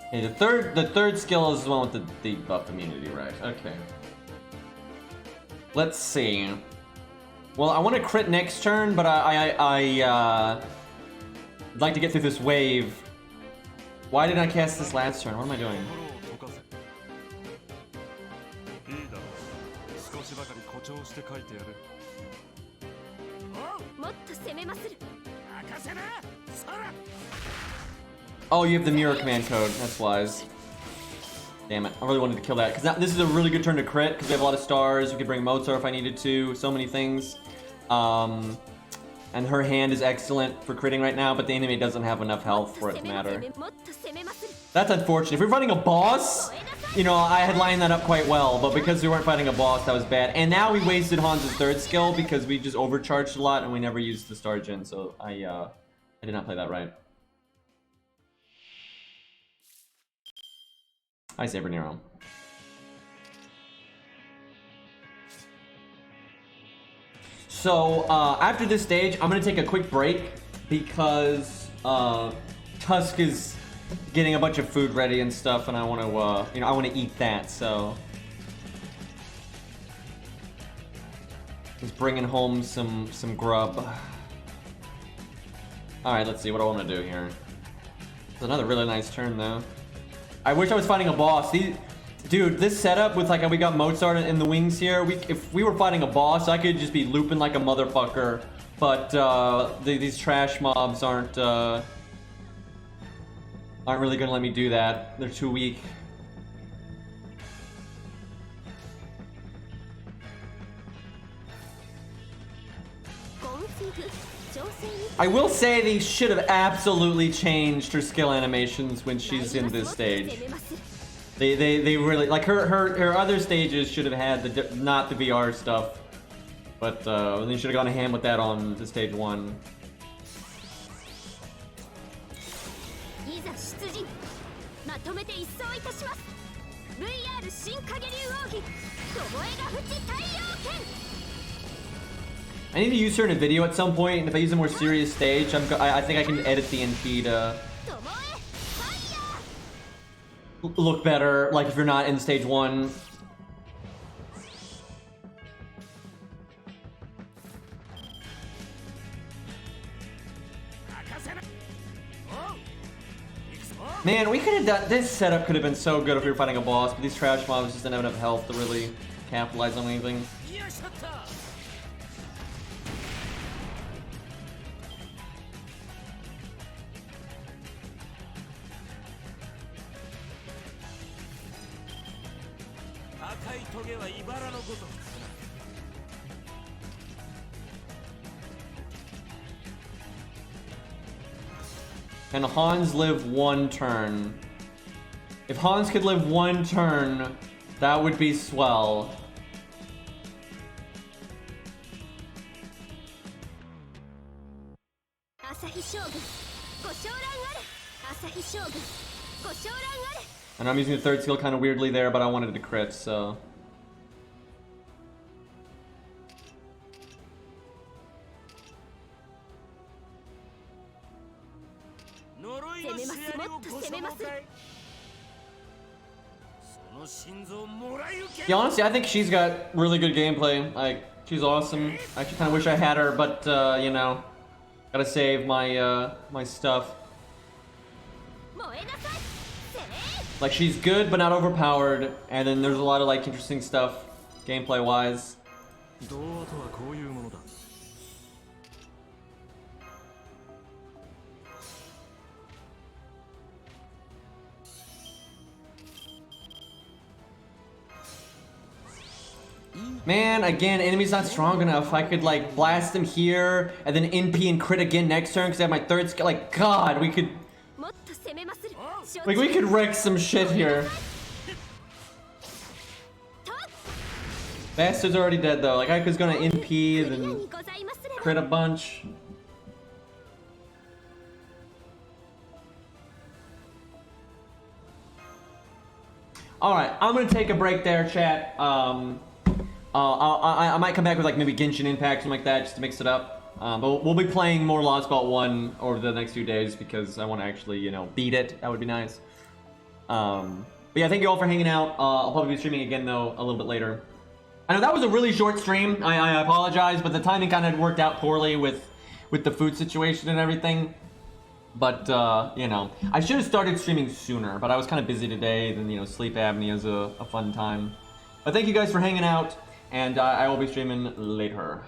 Okay, the third skill is the one with the debuff immunity, right? Okay. Let's see. Well, I want to crit next turn, but I'd like to get through this wave. Why did I cast this last turn? What am I doing? Oh, you have the mirror command code. That's wise. Damn it. I really wanted to kill that. Because this is a really good turn to crit, because we have a lot of stars. We could bring Mozart if I needed to. So many things. And her hand is excellent for critting right now, but the enemy doesn't have enough health for it to matter. That's unfortunate. If we're fighting a boss, you know, I had lined that up quite well, but because we weren't fighting a boss, that was bad. And now we wasted Hans' third skill because we just overcharged a lot and we never used the star gen, so I did not play that right. Hi, Saber Nero. So, after this stage, I'm gonna take a quick break because Tusk is getting a bunch of food ready and stuff, and I want to, you know, I want to eat that. So, he's bringing home some grub. All right, let's see what I want to do here. It's another really nice turn, though. I wish I was fighting a boss. Dude, this setup with like we got Mozart in the wings here. If we were fighting a boss, I could just be looping like a motherfucker. But these trash mobs aren't really gonna let me do that. They're too weak. I will say they should have absolutely changed her skill animations when she's in this stage. They really, like, her other stages should have had not the VR stuff, but they should have gone ham with that on the stage 1. とめて一掃いたします VR 新影竜奥義巴が淵太陽剣 I need to use her in a video at some point, and if I use a more serious stage, I think I can edit the NP to look better, like if you're not in stage 1. Man, we could have done this setup. Could have been so good if we were fighting a boss, but these trash mobs just didn't have enough health to really capitalize on anything. Can Hans live 1 turn? If Hans could live 1 turn, that would be swell. And I'm using the 3rd skill kind of weirdly there, but I wanted to crit, so... Yeah, honestly, I think she's got really good gameplay. Like, she's awesome. I actually kind of wish I had her, but, you know, gotta save my, my stuff. Like, she's good, but not overpowered, and then there's a lot of, like, interesting stuff, gameplay-wise. Man, again, enemy's not strong enough. I could, like, blast them here, and then NP and crit again next turn, because I have my 3rd skill. Like, God, we could... Like, we could wreck some shit here. Bastard's already dead, though. Like, I was gonna NP, then crit a bunch. Alright, I'm gonna take a break there, chat. I might come back with like maybe Genshin Impact, something like that, just to mix it up. But we'll be playing more Lostbelt 1 over the next few days because I want to actually, you know, beat it. That would be nice. But yeah, thank you all for hanging out. I'll probably be streaming again though a little bit later. I know that was a really short stream. I apologize, but the timing kind of worked out poorly with the food situation and everything. But you know, I should have started streaming sooner, but I was kind of busy today. Then you know, sleep apnea is a fun time. But thank you guys for hanging out. And I will be streaming later.